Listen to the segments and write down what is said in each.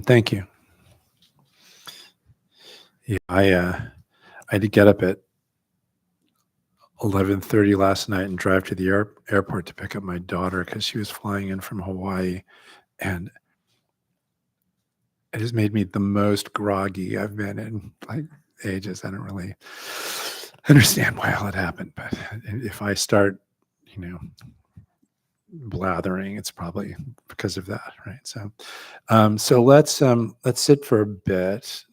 Thank you. Yeah, I had to get up at 11:30 last night and drive to the airport to pick up my daughter because she was flying in from Hawaii, and it has made me the most groggy I've been in like ages. I don't really understand why all it happened, but if I start, blathering, it's probably because of that, right? So let's sit for a bit.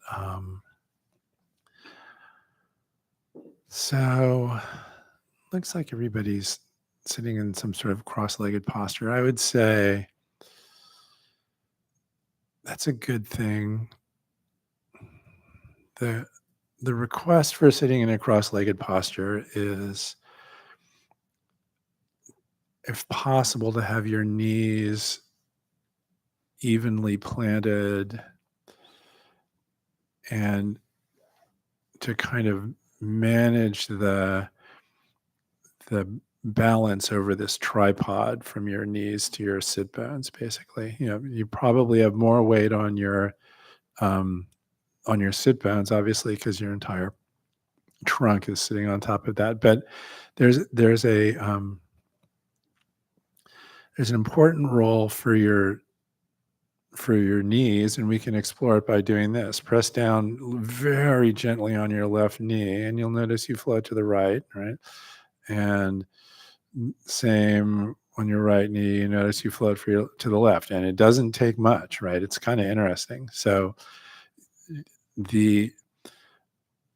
So looks like everybody's sitting in some sort of cross-legged posture. I would say that's a good thing. The request for sitting in a cross-legged posture is, if possible, to have your knees evenly planted and to kind of manage the balance over this tripod from your knees to your sit bones. Basically, you probably have more weight on your sit bones, obviously, because your entire trunk is sitting on top of that. But there's an important role for your knees, and we can explore it by doing this. Press down very gently on your left knee, and you'll notice you float to the right, right? And same on your right knee, you notice you float to the left, and it doesn't take much, right? It's kind of interesting. So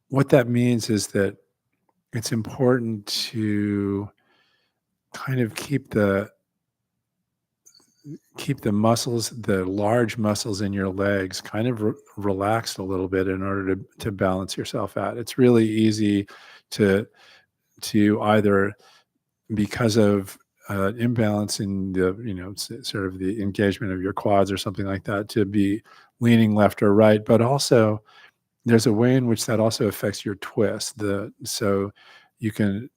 what that means is that it's important to kind of keep the muscles, the large muscles in your legs, kind of relaxed a little bit in order to balance yourself out. It's really easy to either, because of imbalance in the sort of the engagement of your quads or something like that, to be leaning left or right, but also there's a way in which that also affects your twist. So you can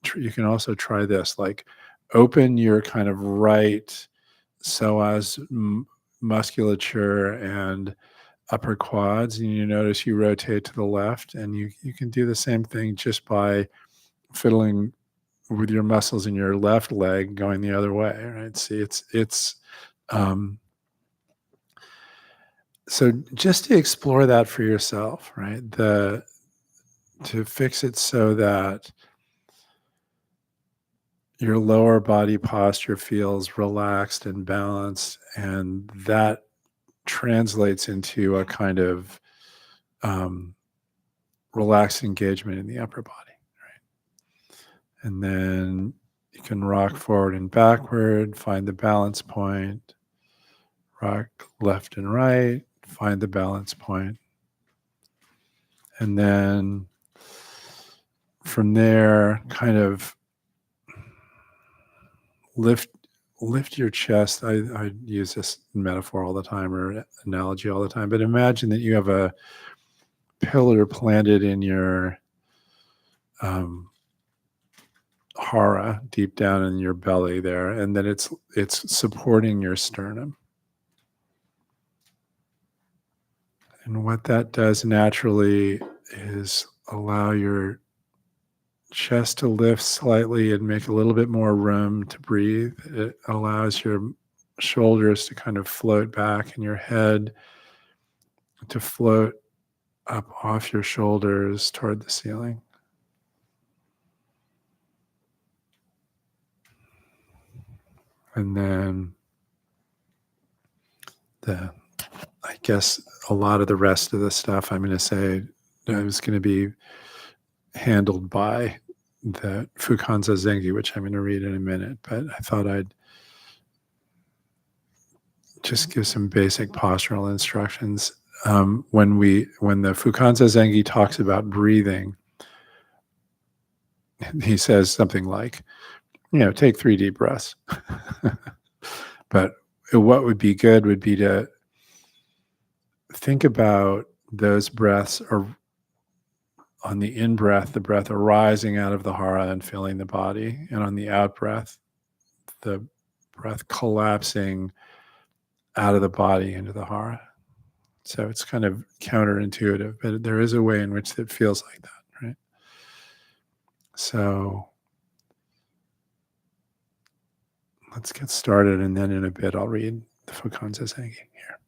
also try this, like open your kind of right psoas musculature and upper quads, and you notice you rotate to the left, and you can do the same thing just by fiddling with your muscles in your left leg going the other way, right? See, it's so just to explore that for yourself, right? To fix it so that your lower body posture feels relaxed and balanced, and that translates into a kind of relaxed engagement in the upper body, right? And then you can rock forward and backward, find the balance point, rock left and right, find the balance point. And then from there, kind of lift your chest. I use this metaphor all the time, or analogy all the time, but imagine that you have a pillar planted in your hara, deep down in your belly there, and then it's supporting your sternum. And what that does naturally is allow your chest to lift slightly and make a little bit more room to breathe. It allows your shoulders to kind of float back and your head to float up off your shoulders toward the ceiling. And then I guess a lot of the rest of the stuff I'm going to say is going to be handled by the Fukanza Zengi, which I'm going to read in a minute. But I thought I'd just give some basic postural instructions. When the Fukanza Zengi talks about breathing, he says something like, take 3 deep breaths. But what would be good would be to think about those breaths, or on the in-breath, the breath arising out of the hara and filling the body, and on the out-breath, the breath collapsing out of the body into the hara. So it's kind of counterintuitive, but there is a way in which it feels like that, right? So let's get started, and then in a bit I'll read the Fukanza Zengi here.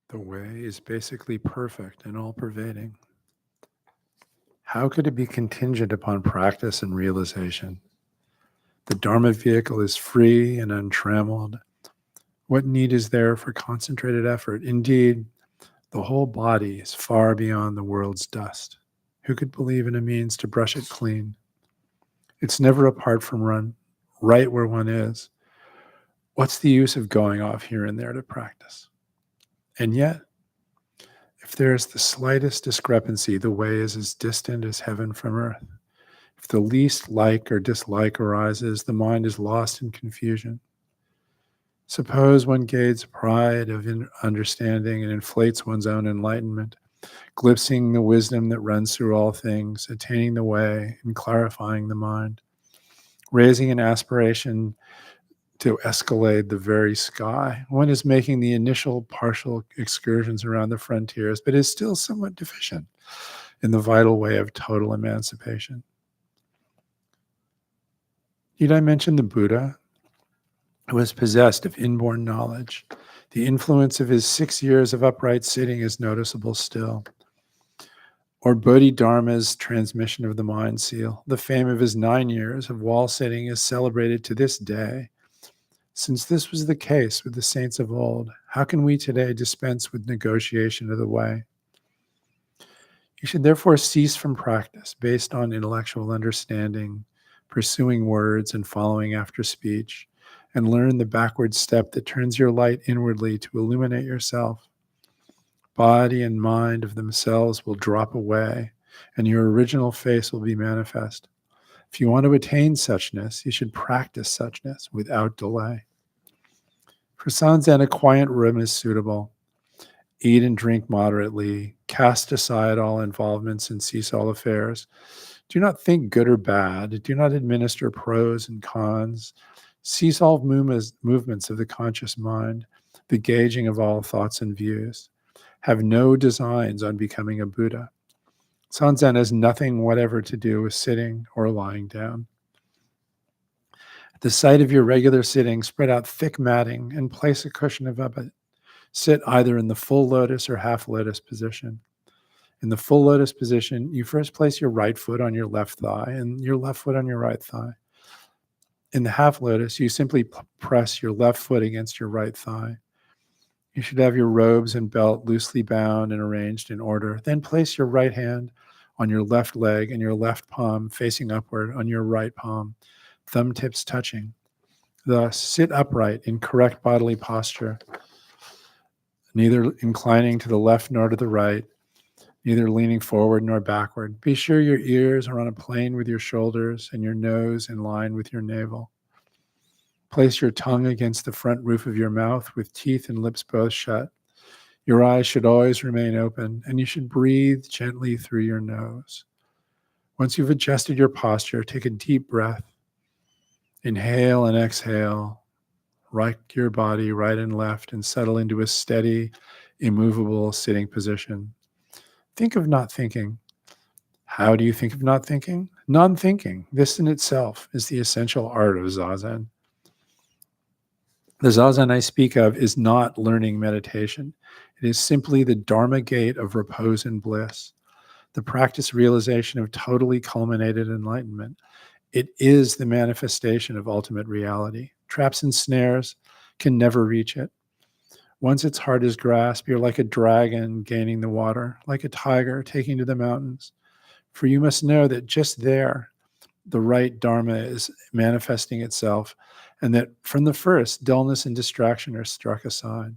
The way is basically perfect and all-pervading. How could it be contingent upon practice and realization? The Dharma vehicle is free and untrammeled. What need is there for concentrated effort? Indeed, the whole body is far beyond the world's dust. Who could believe in a means to brush it clean? It's never apart from right where one is. What's the use of going off here and there to practice? And yet, if there is the slightest discrepancy, the way is as distant as heaven from earth. If the least like or dislike arises, the mind is lost in confusion. Suppose one gains pride of understanding and inflates one's own enlightenment, glimpsing the wisdom that runs through all things, attaining the way and clarifying the mind, raising an aspiration to escalade the very sky. One is making the initial partial excursions around the frontiers, but is still somewhat deficient in the vital way of total emancipation. Need I mention the Buddha, who was possessed of inborn knowledge? The influence of his 6 years of upright sitting is noticeable still. Or Bodhidharma's transmission of the mind seal. The fame of his 9 years of wall sitting is celebrated to this day. Since this was the case with the saints of old, how can we today dispense with negotiation of the way? You should therefore cease from practice based on intellectual understanding, pursuing words and following after speech, and learn the backward step that turns your light inwardly to illuminate yourself. Body and mind of themselves will drop away, and your original face will be manifest. If you want to attain suchness, you should practice suchness without delay. For Sanzen, a quiet room is suitable. Eat and drink moderately. Cast aside all involvements and cease all affairs. Do not think good or bad. Do not administer pros and cons. Cease all movements of the conscious mind, the gauging of all thoughts and views. Have no designs on becoming a Buddha. Sanzen has nothing whatever to do with sitting or lying down. At the site of your regular sitting, spread out thick matting and place a cushion above it. Sit either in the full lotus or half lotus position. In the full lotus position, you first place your right foot on your left thigh and your left foot on your right thigh. In the half lotus, you simply press your left foot against your right thigh. You should have your robes and belt loosely bound and arranged in order. Then place your right hand on your left leg and your left palm facing upward on your right palm, thumb tips touching. Thus, sit upright in correct bodily posture, neither inclining to the left nor to the right, neither leaning forward nor backward. Be sure your ears are on a plane with your shoulders and your nose in line with your navel. Place your tongue against the front roof of your mouth with teeth and lips both shut. Your eyes should always remain open, and you should breathe gently through your nose. Once you've adjusted your posture, take a deep breath. Inhale and exhale. Rock your body right and left and settle into a steady, immovable sitting position. Think of not thinking. How do you think of not thinking? Non-thinking. This in itself is the essential art of Zazen. The Zazen I speak of is not learning meditation. It is simply the Dharma gate of repose and bliss, the practice realization of totally culminated enlightenment. It is the manifestation of ultimate reality. Traps and snares can never reach it. Once its heart is grasped, you're like a dragon gaining the water, like a tiger taking to the mountains. For you must know that just there, the right Dharma is manifesting itself, and that from the first, dullness and distraction are struck aside.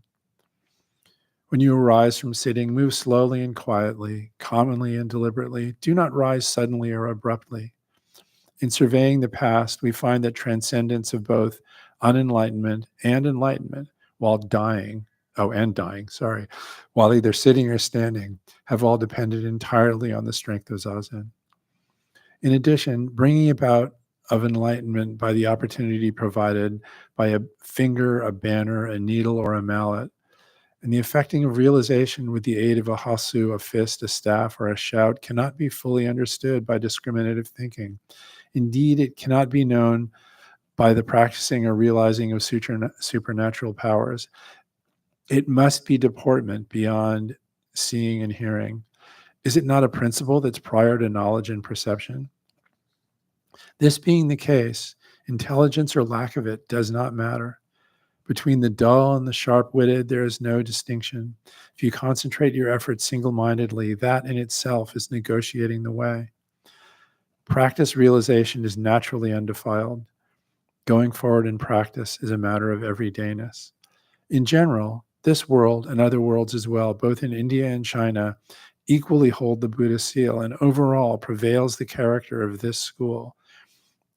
When you arise from sitting, move slowly and quietly, commonly and deliberately. Do not rise suddenly or abruptly. In surveying the past, we find that transcendence of both unenlightenment and enlightenment while while either sitting or standing, have all depended entirely on the strength of Zazen. In addition, bringing about of enlightenment by the opportunity provided by a finger, a banner, a needle, or a mallet, and the effecting of realization with the aid of a hasu, a fist, a staff, or a shout cannot be fully understood by discriminative thinking. Indeed, it cannot be known by the practicing or realizing of supernatural powers. It must be deportment beyond seeing and hearing. Is it not a principle that's prior to knowledge and perception? This being the case, intelligence or lack of it does not matter. Between the dull and the sharp-witted, there is no distinction. If you concentrate your efforts single-mindedly, that in itself is negotiating the way. Practice realization is naturally undefiled. Going forward in practice is a matter of everydayness. In general, this world and other worlds as well, both in India and China, equally hold the Buddha seal, and overall prevails the character of this school,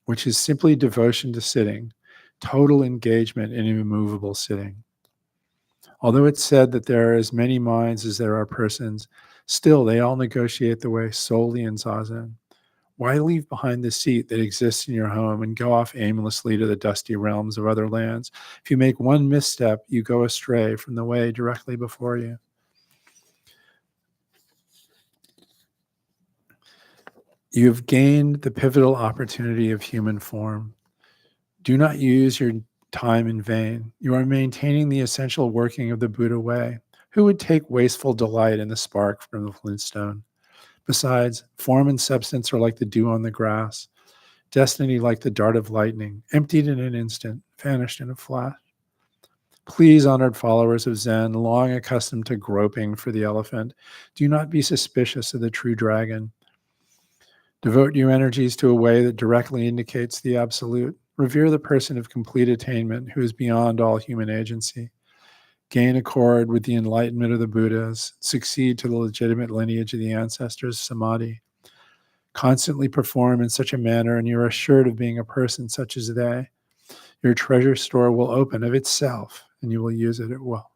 which is simply devotion to sitting, total engagement in immovable sitting. Although it's said that there are as many minds as there are persons, still they all negotiate the way solely in Zazen. Why leave behind the seat that exists in your home and go off aimlessly to the dusty realms of other lands? If you make one misstep, you go astray from the way directly before you. You have gained the pivotal opportunity of human form. Do not use your time in vain. You are maintaining the essential working of the Buddha way. Who would take wasteful delight in the spark from the flintstone? Besides, form and substance are like the dew on the grass, destiny like the dart of lightning, emptied in an instant, vanished in a flash. Please, honored followers of Zen, long accustomed to groping for the elephant, do not be suspicious of the true dragon. Devote your energies to a way that directly indicates the absolute. Revere the person of complete attainment who is beyond all human agency. Gain accord with the enlightenment of the Buddhas. Succeed to the legitimate lineage of the ancestors, samadhi. Constantly perform in such a manner, and you're assured of being a person such as they. Your treasure store will open of itself, and you will use it at will.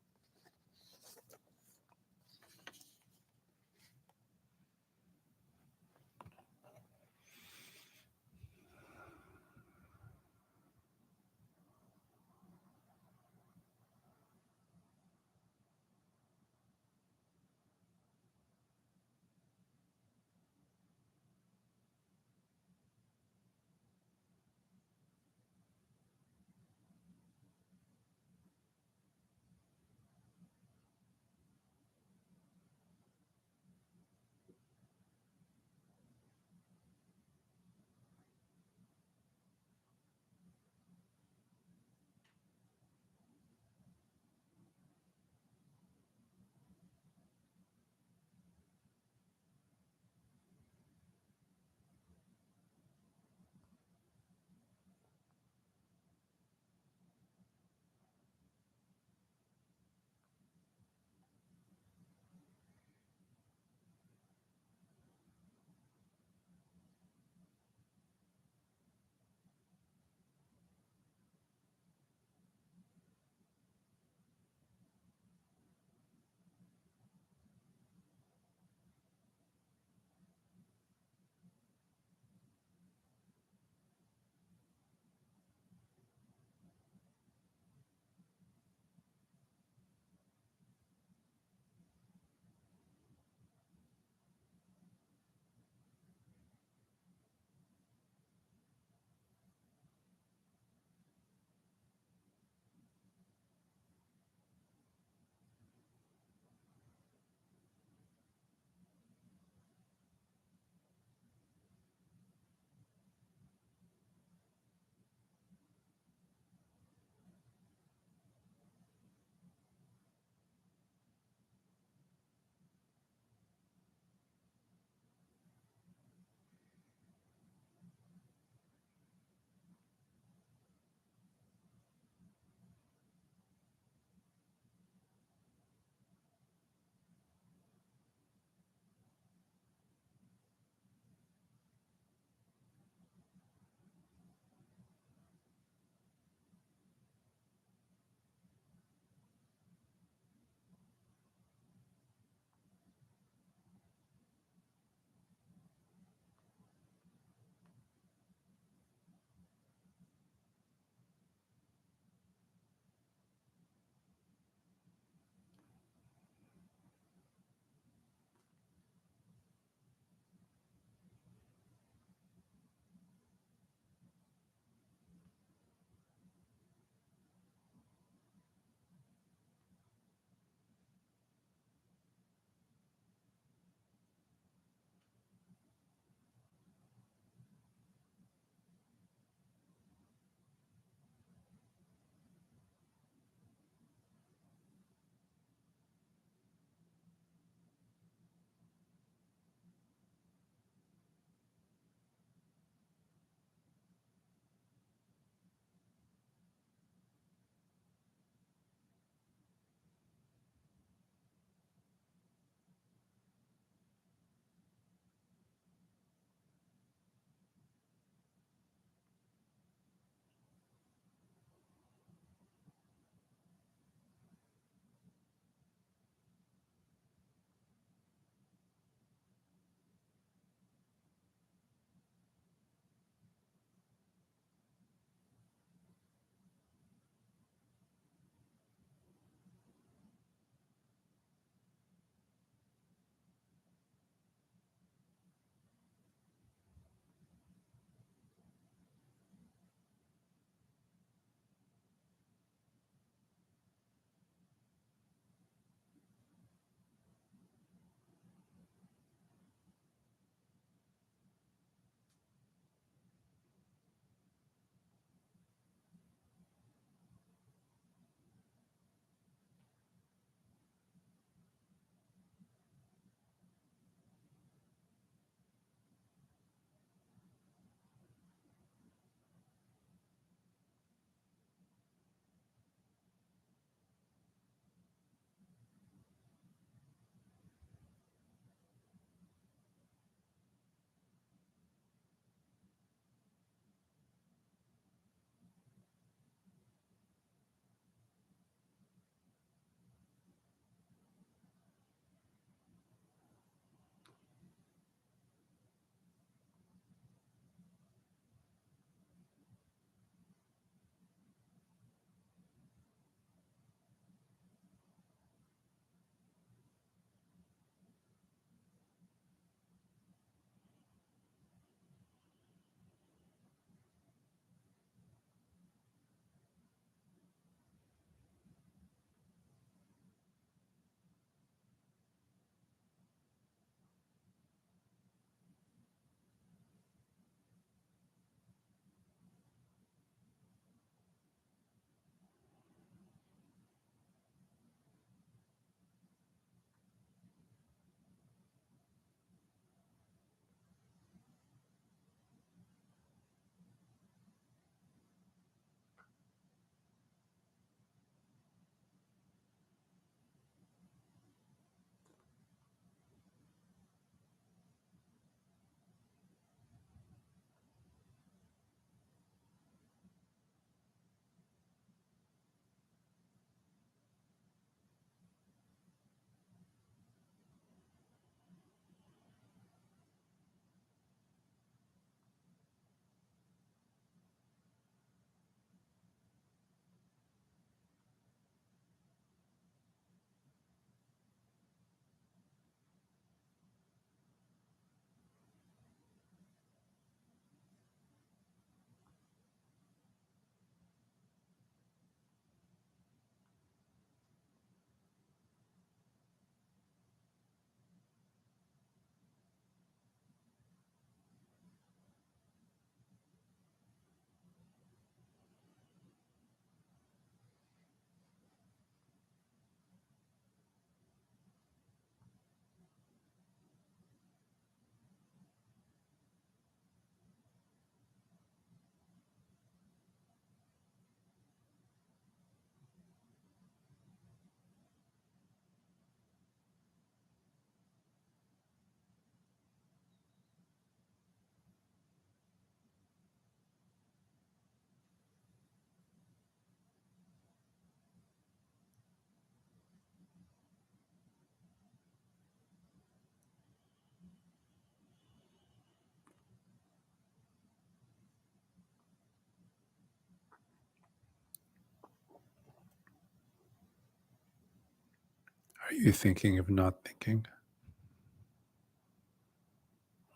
you thinking of not thinking?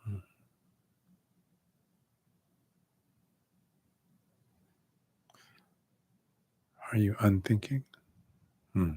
Hmm. Are you unthinking? Hmm.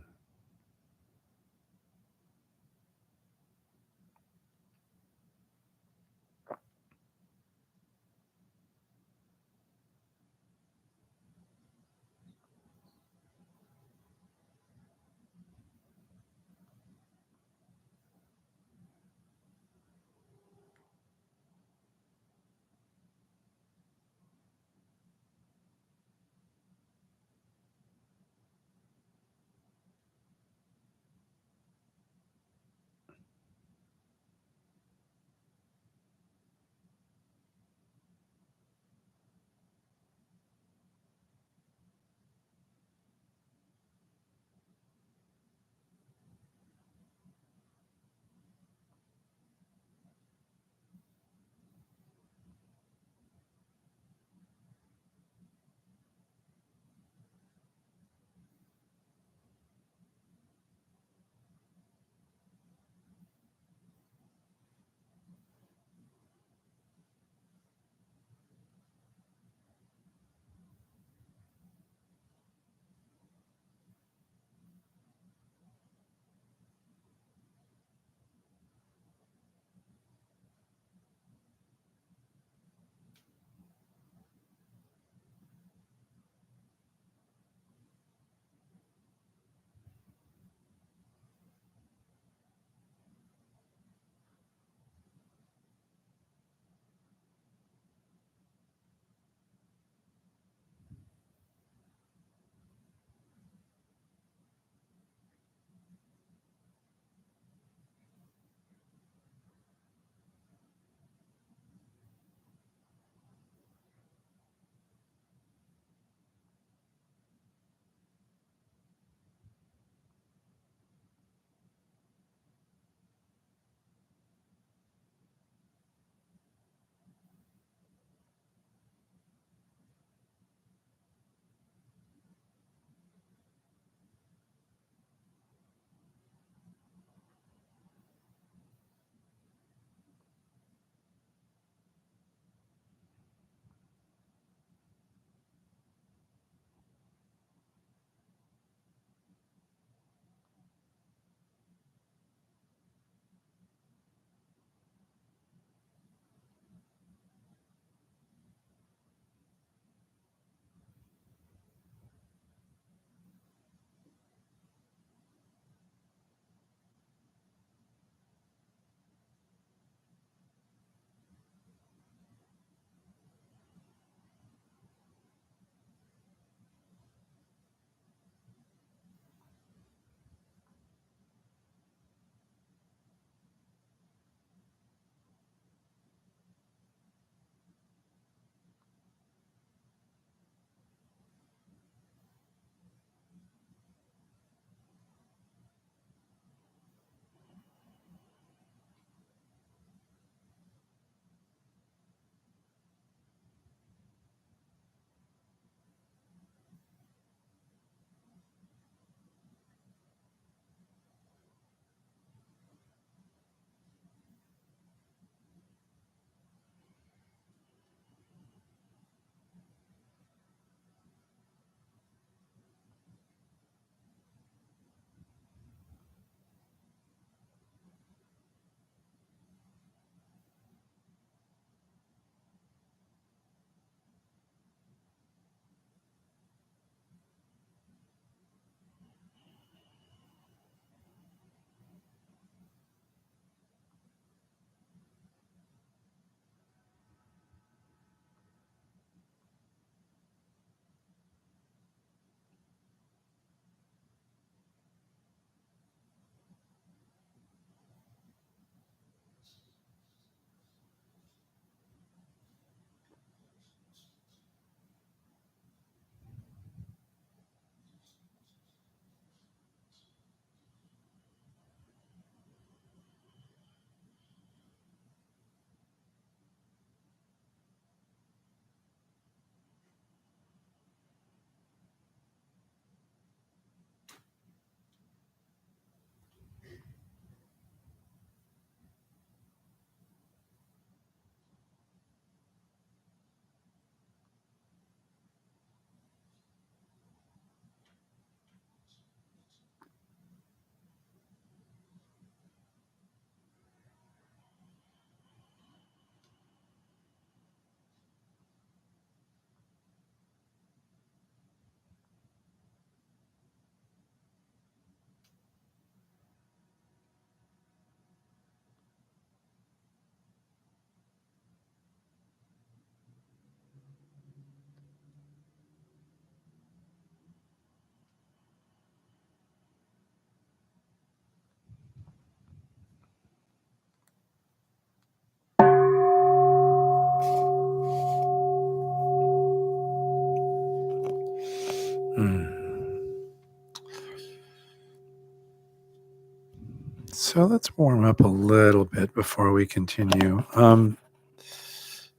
So let's warm up a little bit before we continue.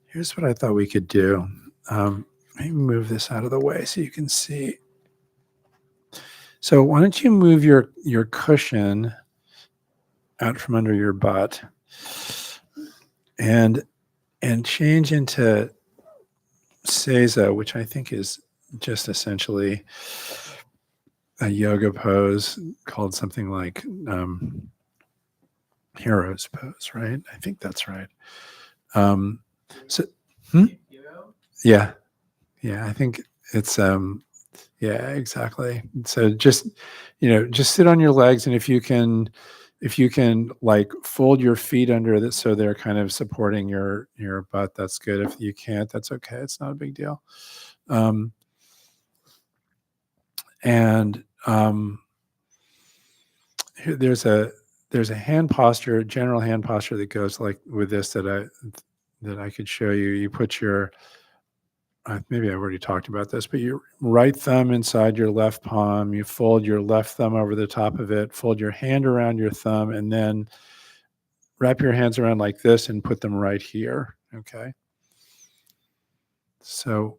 Here's what I thought we could do. Maybe move this out of the way so you can see. So why don't you move your cushion out from under your butt and change into Seiza, which I think is just essentially a yoga pose called something like hero's pose, right? I think that's right. So, yeah, I think it's yeah, exactly. So just just sit on your legs, and if you can like fold your feet under that so they're kind of supporting your butt, that's good. If you can't, that's okay. It's not a big deal. There's a hand posture, general hand posture that goes like with this that I could show you. You put your maybe I've already talked about this, but your right thumb inside your left palm, you fold your left thumb over the top of it, fold your hand around your thumb, and then wrap your hands around like this and put them right here. Okay. So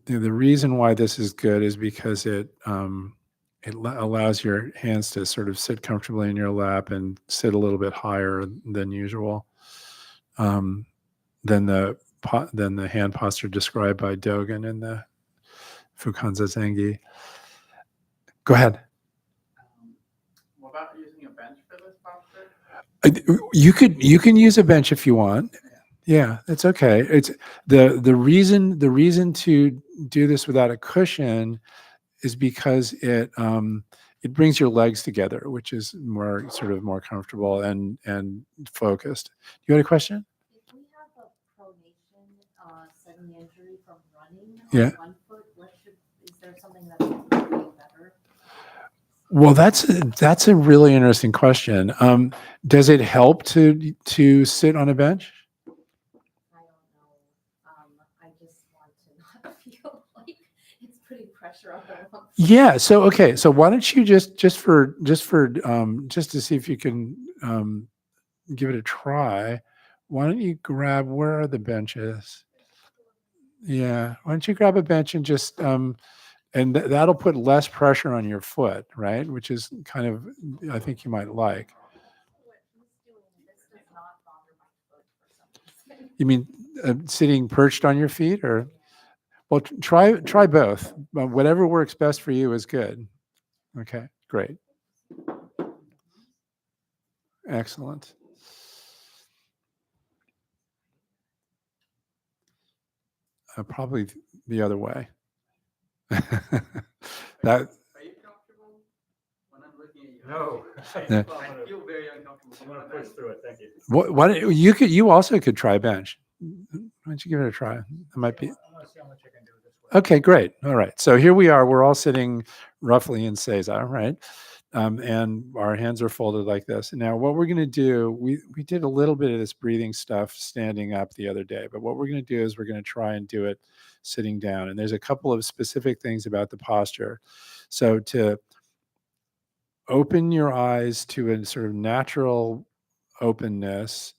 the reason why this is good is because it allows your hands to sort of sit comfortably in your lap and sit a little bit higher than usual, than the hand posture described by Dōgen in the Fukanza Zengi. Go ahead. What about using a bench for this posture? You can use a bench if you want. Yeah, it's okay. It's the reason to do this without a cushion is because it brings your legs together, which is more comfortable and focused. You had a question? If we have a pronation, sudden injury from running Yeah. on one foot, is there something that's really better? Well, that's a really interesting question. Does it help to sit on a bench? I don't know. I just want to not feel like it's putting pressure on the wrong foot. Yeah. So okay. So why don't you just to see if you can give it a try? Why don't you grab, where are the benches? Yeah. Why don't you grab a bench and just and that'll put less pressure on your foot, right? Which is kind of, I think you might like. What he's doing, this does not bother my foot for some reason. You mean sitting perched on your feet, or? Well, try both. Whatever works best for you is good. Okay, great. Excellent. Probably the other way. That. Are you comfortable when I'm looking at you? No. Yeah. I feel very uncomfortable. I'm going to push through it. Thank you. Why you also could try bench. Why don't you give it a try? It might be. I'm going to see how much I can do this way. Okay, great. All right. So here we are. We're all sitting roughly in Seiza, right? And our hands are folded like this. Now, what we're going to do, we did a little bit of this breathing stuff standing up the other day, but what we're going to do is we're going to try and do it sitting down. And there's a couple of specific things about the posture. So to open your eyes to a sort of natural openness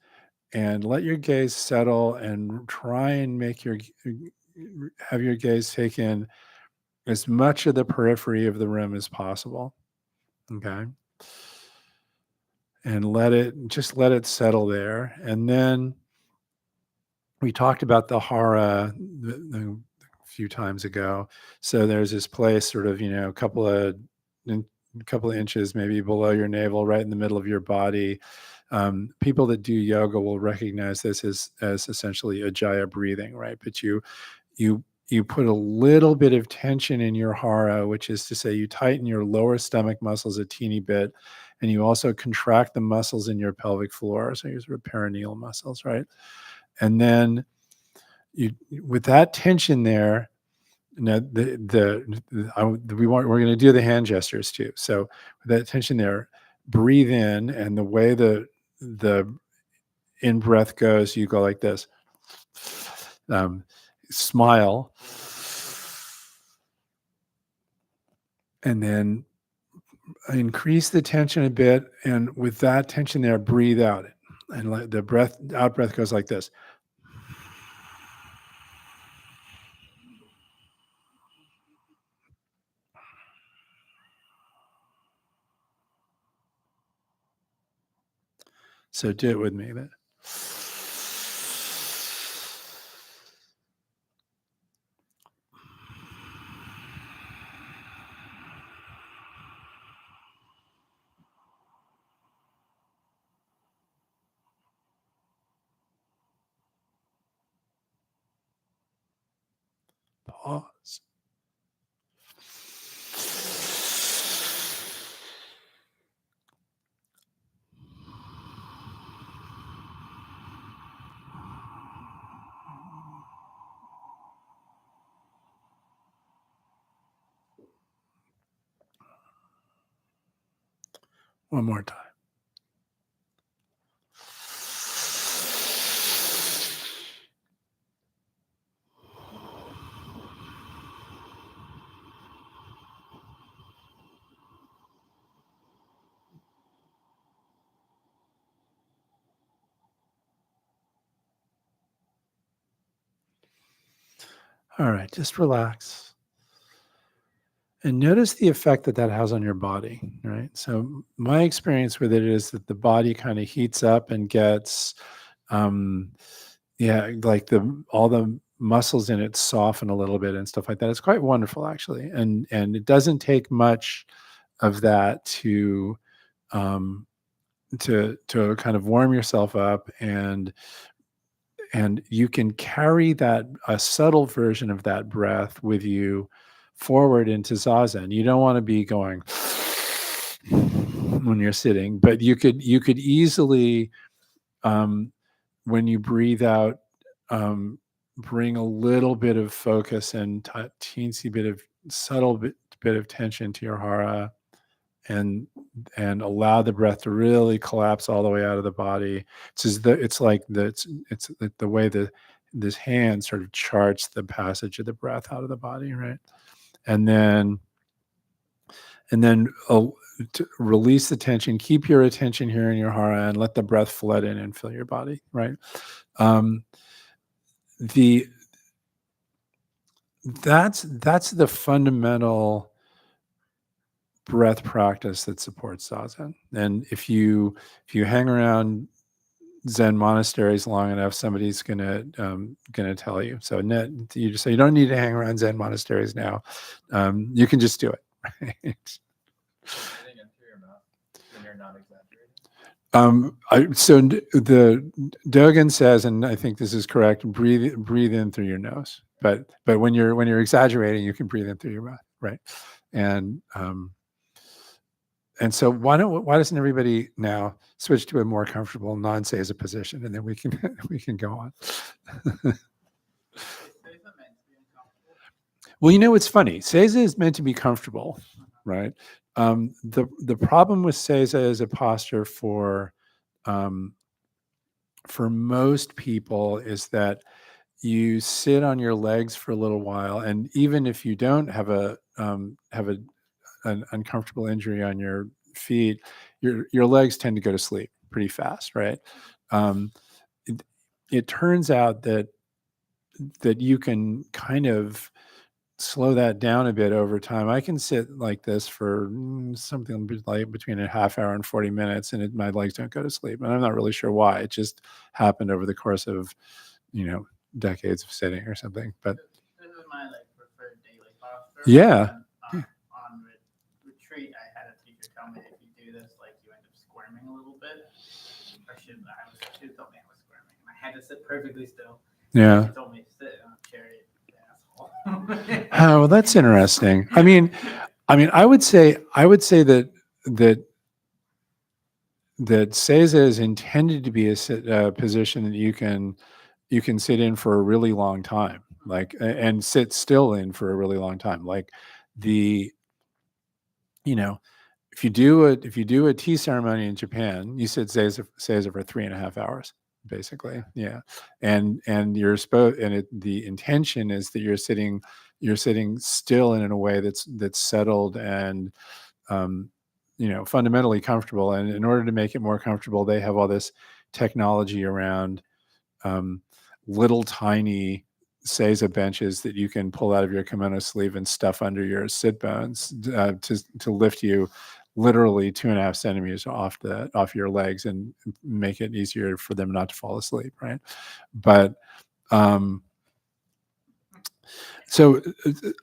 and let your gaze settle and try and have your gaze take in as much of the periphery of the room as possible. Okay. And let it settle there. And then we talked about the hara a few times ago. So there's this place sort of, a couple of inches maybe below your navel, right in the middle of your body. People that do yoga will recognize this as essentially Ujjayi breathing, right? But you put a little bit of tension in your hara, which is to say you tighten your lower stomach muscles a teeny bit, and you also contract the muscles in your pelvic floor, so your sort of perineal muscles, right? And then with that tension there, we're going to do the hand gestures too. So with that tension there, breathe in, and the way the in breath goes, you go like this. Smile, and then increase the tension a bit, and with that tension there, breathe out. And let the out breath goes like this. So do it with me. Pause. One more time. All right, just relax. And notice the effect that has on your body, right? So my experience with it is that the body kind of heats up and gets, like all the muscles in it soften a little bit and stuff like that. It's quite wonderful, actually. And it doesn't take much of that to kind of warm yourself up, and you can carry a subtle version of that breath with you forward into zazen. You don't want to be going when you're sitting, but you could easily, when you breathe out, bring a little bit of focus and teensy bit of subtle bit of tension to your hara, and allow the breath to really collapse all the way out of the body. It's like the way this hand sort of charts the passage of the breath out of the body, right? And then to release the tension, keep your attention here in your hara, and let the breath flood in and fill your body, right? That's the fundamental breath practice that supports zazen. And if you hang around Zen monasteries long enough, somebody's gonna tell you. So you just say you don't need to hang around Zen monasteries now. You can just do it. Right? Breathing in through your mouth when you're not exaggerating. So the Dōgen says, and I think this is correct: breathe in through your nose. But when you're exaggerating, you can breathe in through your mouth, right? And so why doesn't everybody now switch to a more comfortable non-seiza position, and then we can go on. Well, it's funny. Seiza is meant to be comfortable, right? The problem with Seiza as a posture for most people is that you sit on your legs for a little while, and even if you don't have an uncomfortable injury on your feet, your legs tend to go to sleep pretty fast, right? It turns out that you can kind of slow that down a bit over time. I can sit like this for something like between a half hour and 40 minutes, and my legs don't go to sleep. And I'm not really sure why. It just happened over the course of, decades of sitting or something. But this is my preferred daily posture. Yeah. And, on retreat, I had a teacher tell me if you do this, you end up squirming a little bit. Or she told me I was squirming, and I had to sit perfectly still. Yeah. She told me to sit on a chariot. Oh, well, that's interesting. I mean, I would say that Seiza is intended to be a position that you can sit in for a really long time, and sit still in for a really long time. If you do a tea ceremony in Japan, you sit Seiza for 3.5 hours, basically. Yeah. And you're supposed, and the intention is that you're sitting still in a way that's settled and fundamentally comfortable. And in order to make it more comfortable, they have all this technology around little tiny seiza benches that you can pull out of your kimono sleeve and stuff under your sit bones to lift you literally 2.5 centimeters off your legs and make it easier for them not to fall asleep, right? But so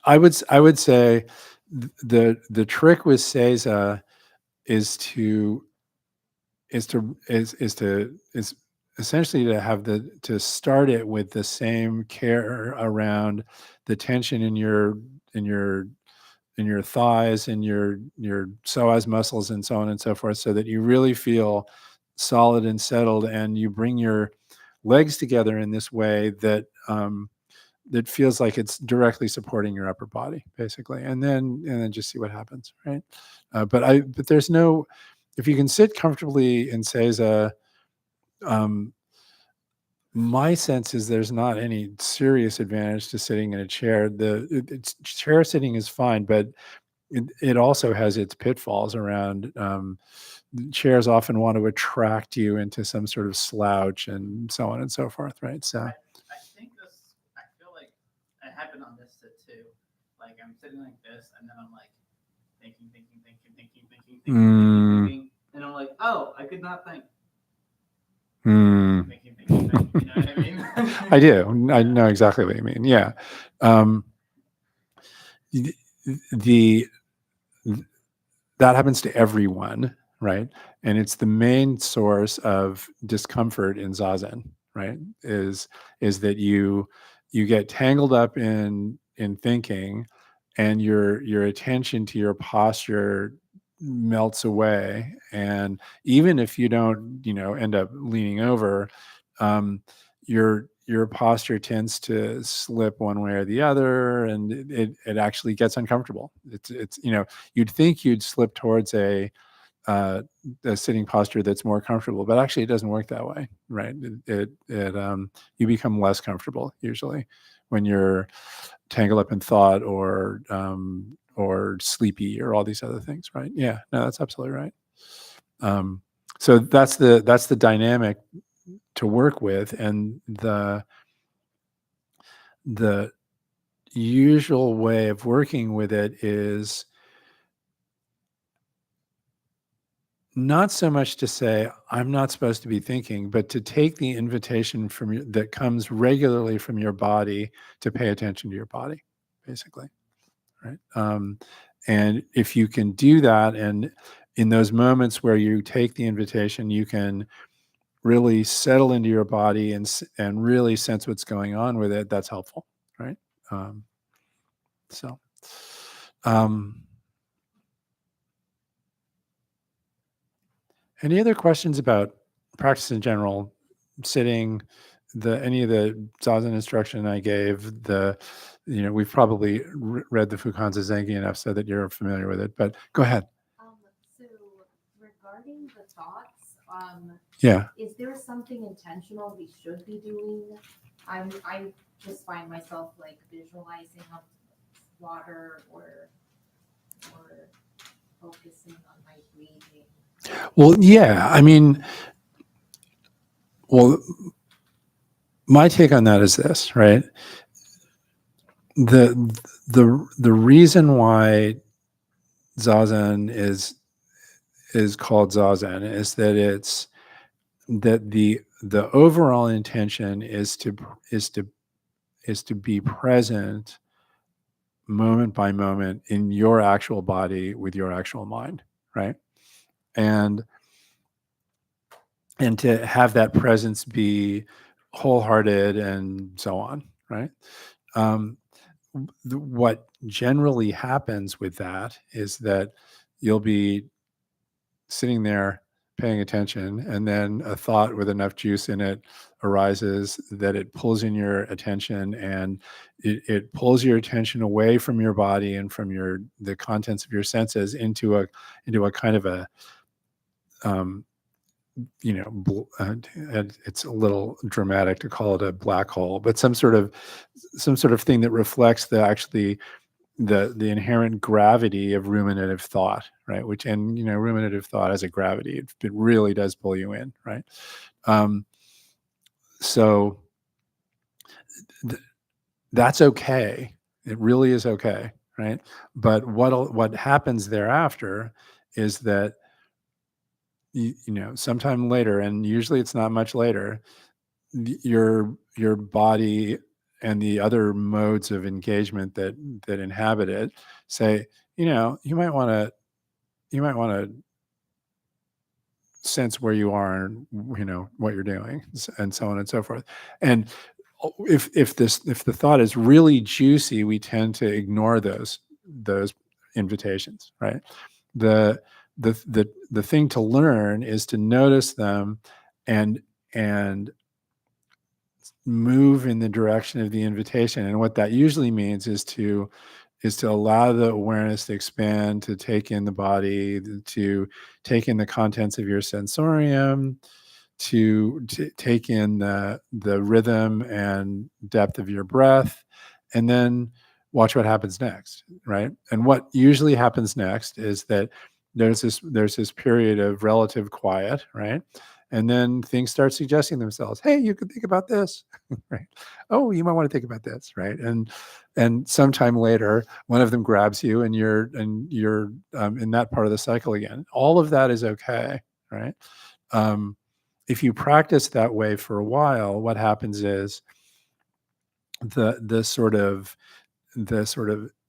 I would say the trick with seiza is essentially to start it with the same care around the tension in your thighs and your psoas muscles and so on and so forth, so that you really feel solid and settled, and you bring your legs together in this way that that feels like it's directly supporting your upper body, basically, and then just see what happens, right? But there's no, if you can sit comfortably in seiza, my sense is there's not any serious advantage to sitting in a chair. Chair sitting is fine, but it also has its pitfalls around. Chairs often want to attract you into some sort of slouch and so on and so forth, right? So I feel like it happened on this sit too. Like I'm sitting like this, and then I'm like thinking, and I'm like, oh, I could not think. Thinking. You know what I mean? I do. I know exactly what you mean. Yeah. That happens to everyone, right? And it's the main source of discomfort in zazen, right? Is that you get tangled up in thinking, and your attention to your posture melts away. And even if you don't, end up leaning over, your posture tends to slip one way or the other, and it actually gets uncomfortable. It's you'd think you'd slip towards a sitting posture that's more comfortable, but actually it doesn't work that way, right? You become less comfortable usually when you're tangled up in thought or sleepy or all these other things, right? Yeah, no, that's absolutely right. So that's the dynamic to work with, and the usual way of working with it is not so much to say I'm not supposed to be thinking, but to take the invitation that comes regularly from your body to pay attention to your body, basically, right? And if you can do that, and in those moments where you take the invitation, you can really settle into your body and really sense what's going on with it. That's helpful, right? Any other questions about practice in general, sitting, any of the zazen instruction I gave? We've probably read the Fukanza Zengi enough so that you're familiar with it, but go ahead. So regarding the thoughts, yeah. Is there something intentional we should be doing? I just find myself like visualizing up water or focusing on my breathing. Well, yeah. I mean, my take on that is this, right? The reason why zazen is called zazen is that the overall intention is to be present moment by moment in your actual body with your actual mind, right? And to have that presence be wholehearted and so on, right? What generally happens with that is that you'll be sitting there paying attention, and then a thought with enough juice in it arises that it pulls in your attention, and it pulls your attention away from your body and from the contents of your senses into a kind of a it's a little dramatic to call it a black hole, but some sort of thing that reflects the inherent gravity of ruminative thought, right? Which, and ruminative thought has a gravity. It really does pull you in, right? So that's okay. It really is okay, right? But what happens thereafter is that sometime later, and usually it's not much later, your body and the other modes of engagement that inhabit it say, you might want to sense where you are and what you're doing, and so on and so forth. And if the thought is really juicy, we tend to ignore those invitations, right? The thing to learn is to notice them and move in the direction of the invitation. And what that usually means is to allow the awareness to expand, to take in the body, to take in the contents of your sensorium, to take in the rhythm and depth of your breath, and then watch what happens next, right? And what usually happens next is that there's this period of relative quiet, right? And then things start suggesting themselves. Hey, you could think about this, right? Oh, you might want to think about this, right? And sometime later, one of them grabs you, and you're in that part of the cycle again. All of that is okay, right? If you practice that way for a while, what happens is the sort of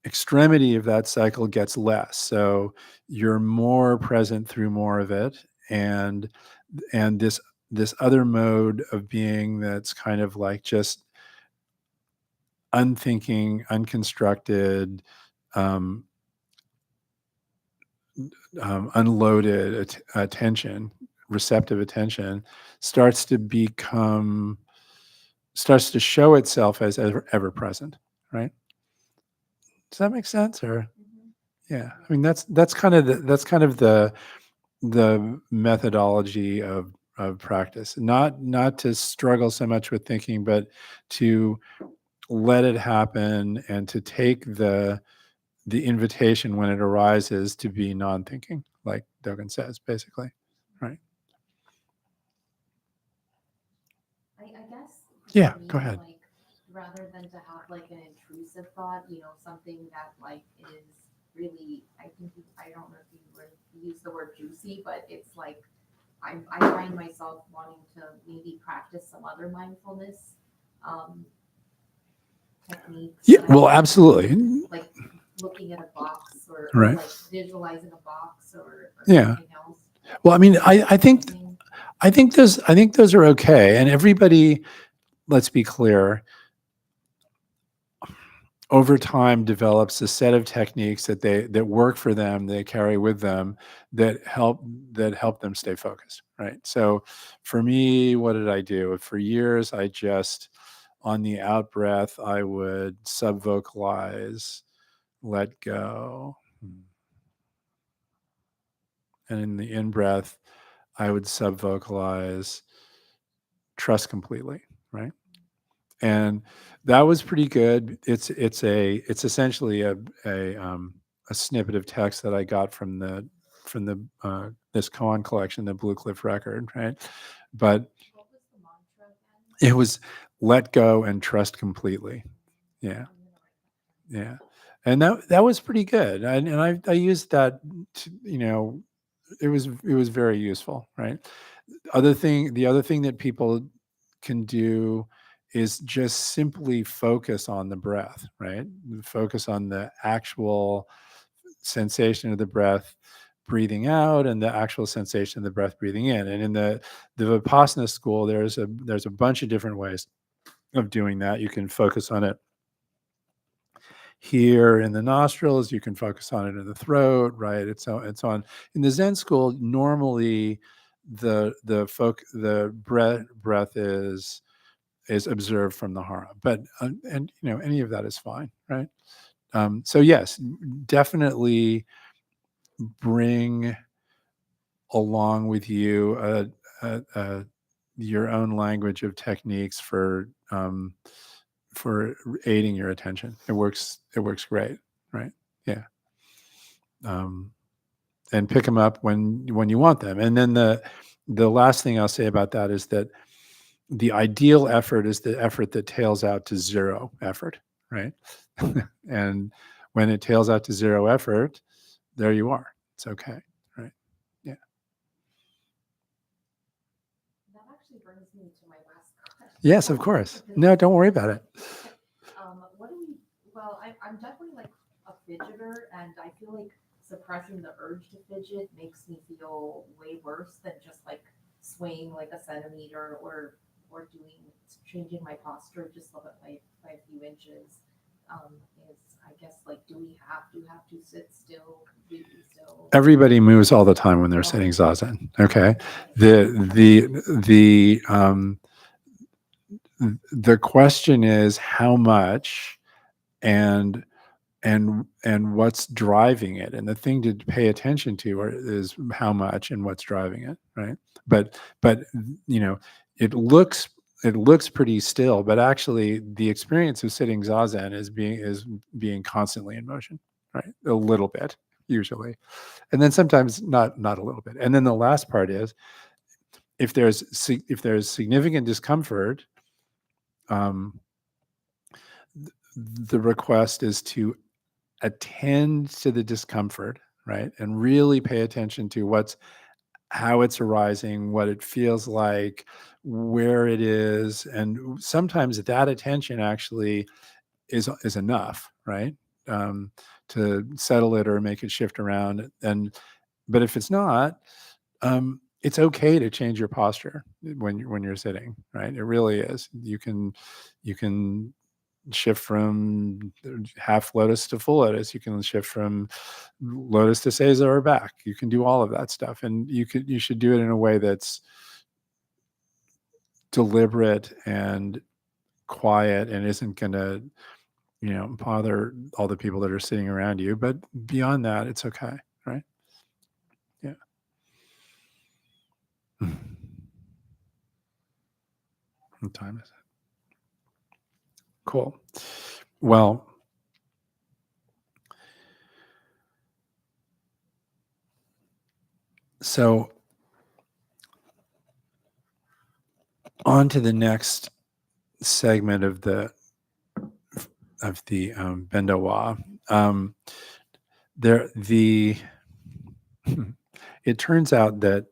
extremity of that cycle gets less. So you're more present through more of it, and this other mode of being that's kind of like just unthinking, unconstructed, unloaded attention, receptive attention, starts to show itself as ever present, right? Does that make sense? Or yeah, I mean that's kind of the methodology of practice. Not to struggle so much with thinking, but to let it happen and to take the invitation when it arises to be non-thinking, like Dogen says, basically, right? I guess. Yeah, for me, go ahead. Like, rather than to have like an intrusive thought, something that like is really, I don't know if you would use the word juicy, but it's like I find myself wanting to maybe practice some other mindfulness techniques. Yeah, that I well, can, absolutely. like looking at a box or Right. like visualizing a box or Yeah. something else. Well, I mean, I think those are okay. And everybody, let's be clear, over time develops a set of techniques that work for them, they carry with them, that help them stay focused, right? So for me, what did I do? For years, I just, on the out breath, I would subvocalize, let go. And in the in breath, I would subvocalize, trust completely, right? And that was pretty good. It's essentially a snippet of text that I got from the this koan collection, the Blue Cliff Record, right? But What was the mantra again? it was let go and trust completely. Yeah, yeah, and that was pretty good. And I used that. It was very useful, right? The other thing that people can do is just simply focus on the breath, right? Focus on the actual sensation of the breath breathing out and the actual sensation of the breath breathing in. And in the Vipassana school, there's a bunch of different ways of doing that. You can focus on it here in the nostrils, you can focus on it in the throat, right? It's on. In the Zen school, normally the breath is observed from the hara, but and any of that is fine, right? So yes, definitely bring along with you your own language of techniques for aiding your attention. It works great, right? Yeah. And pick them up when you want them. And then the last thing I'll say about that is that the ideal effort is the effort that tails out to zero effort, right? And when it tails out to zero effort, there you are. It's okay, right? Yeah. That actually brings me to my last question. Yes, of course. No, don't worry about it. What do we? Well, I'm definitely like a fidgeter, and I feel like suppressing the urge to fidget makes me feel way worse than just like swaying like a centimeter or changing my posture just by a few inches. Is I guess like do we have to sit still, completely still? Everybody moves all the time when they're sitting zazen. Okay. The question is how much and what's driving it, and the thing to pay attention to is how much and what's driving it, right? But it looks pretty still, but actually the experience of sitting zazen is being constantly in motion, right? A little bit usually, and then sometimes not a little bit. And then the last part is if there's significant discomfort, the request is to attend to the discomfort, right? And really pay attention to how it's arising, what it feels like, where it is. And sometimes that attention actually is enough, right? To settle it or make it shift around. But if it's not, it's okay to change your posture when you're sitting, right? It really is. You can shift from half lotus to full lotus. You can shift from lotus to seiza or back. You can do all of that stuff, and you should do it in a way that's deliberate and quiet and isn't going to bother all the people that are sitting around you. But beyond that, it's okay, right? Yeah. What time is it? Cool. Well, so on to the next segment of the Bendowa. It turns out that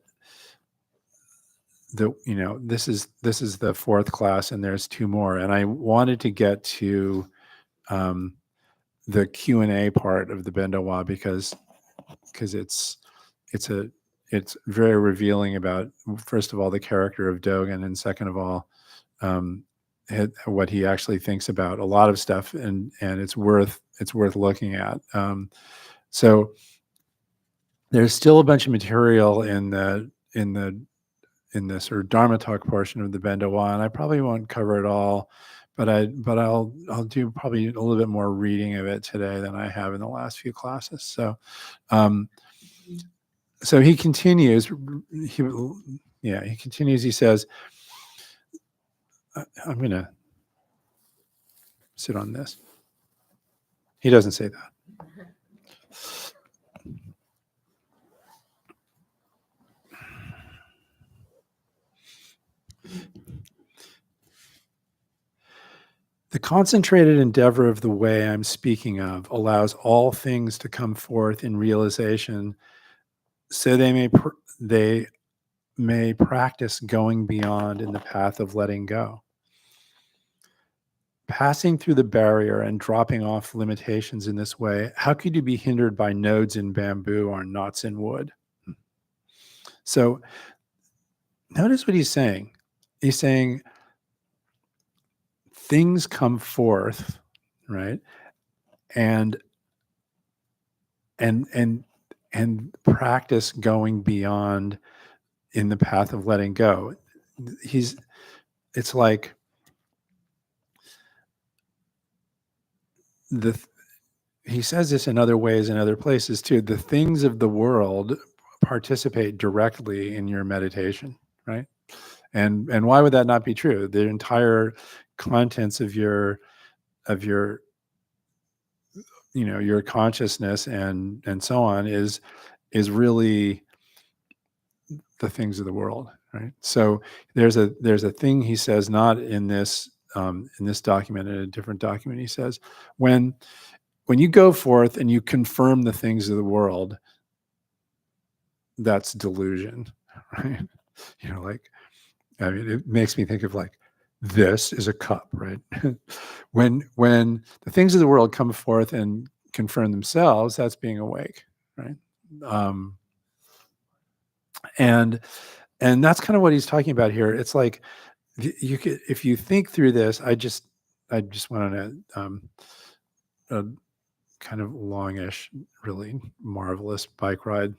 this is the fourth class, and there's two more, and I wanted to get to the Q&A part of the Bendowa because it's very revealing about, first of all, the character of Dogen, and second of all, what he actually thinks about a lot of stuff, and it's worth looking at. So there's still a bunch of material in the sort of Dharma talk portion of the Bendowa, and I probably won't cover it all, but I'll do probably a little bit more reading of it today than I have in the last few classes. So so he continues. He continues. He says, "I'm going to sit on this." He doesn't say that. The concentrated endeavor of the way I'm speaking of allows all things to come forth in realization, so they may practice going beyond in the path of letting go. Passing through the barrier and dropping off limitations in this way, how could you be hindered by nodes in bamboo or knots in wood? So notice what he's saying. He's saying things come forth, right? And practice going beyond in the path of letting go. It's like he says this in other ways in other places too. The things of the world participate directly in your meditation, right? And why would that not be true? The entire contents of your your consciousness and so on is really the things of the world, right? So there's a thing he says, not in this document, in a different document. He says, when you go forth and you confirm the things of the world, that's delusion, right? Like, I mean, it makes me think of like, this is a cup, right? when the things of the world come forth and confirm themselves, that's being awake, right? And that's kind of what he's talking about here. It's like, you could, if you think through this, I just went on a kind of longish, really marvelous bike ride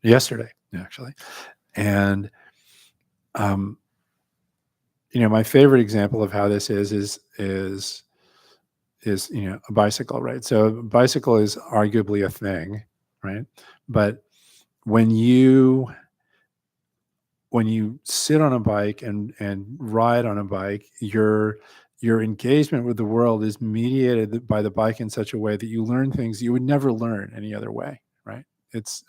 yesterday, actually. And, my favorite example of how this is a bicycle, right? So a bicycle is arguably a thing, right? But when you sit on a bike and ride on a bike, your engagement with the world is mediated by the bike in such a way that you learn things you would never learn any other way, right? It's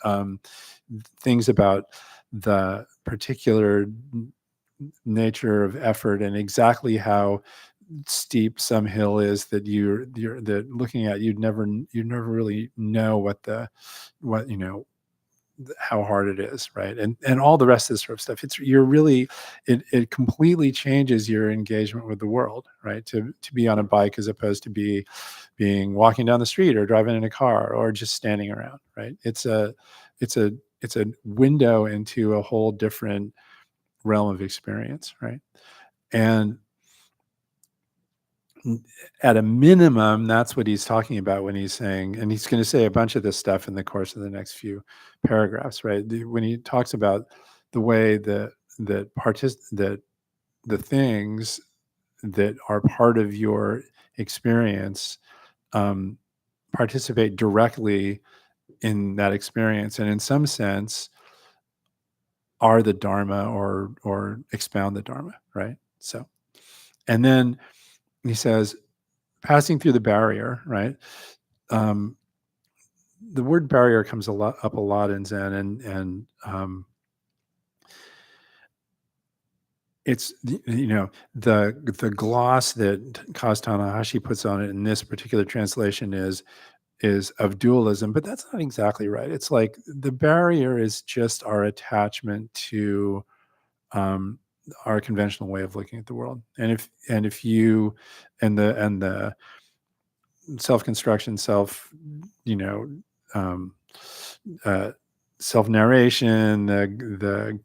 things about the particular nature of effort and exactly how steep some hill is that you're that looking at, you'd never really know how hard it is, right? And all the rest of this sort of stuff. It completely changes your engagement with the world, right? To be on a bike as opposed to being walking down the street or driving in a car or just standing around, right? It's a window into a whole different realm of experience, right? And at a minimum, that's what he's talking about when he's saying, and he's going to say a bunch of this stuff in the course of the next few paragraphs, right? When he talks about the way that the things that are part of your experience participate directly in that experience, and in some sense are the Dharma or expound the Dharma, right? So, and then he says, passing through the barrier, right? The word barrier comes up a lot in Zen, and it's the gloss that Tanahashi puts on it in this particular translation is of dualism, but that's not exactly right. It's like the barrier is just our attachment to our conventional way of looking at the world, and if you and the self-construction, self-narration, the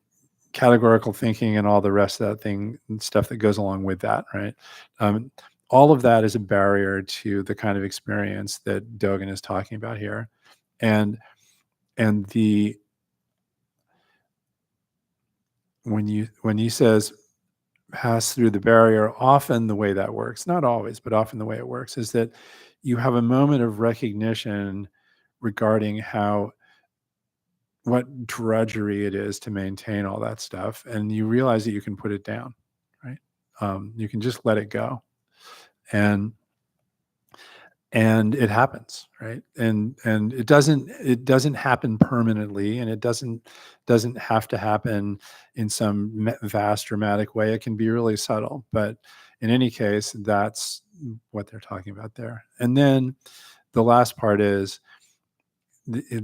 categorical thinking, and all the rest of that thing and stuff that goes along with that, right? All of that is a barrier to the kind of experience that Dogen is talking about here, and when he says pass through the barrier, often the way that works, not always, but often the way it works, is that you have a moment of recognition regarding what drudgery it is to maintain all that stuff, and you realize that you can put it down, right? You can just let it go, and it happens, right? And it doesn't happen permanently, and it doesn't have to happen in some vast dramatic way. It can be really subtle, but in any case, that's what they're talking about there. And then the last part is he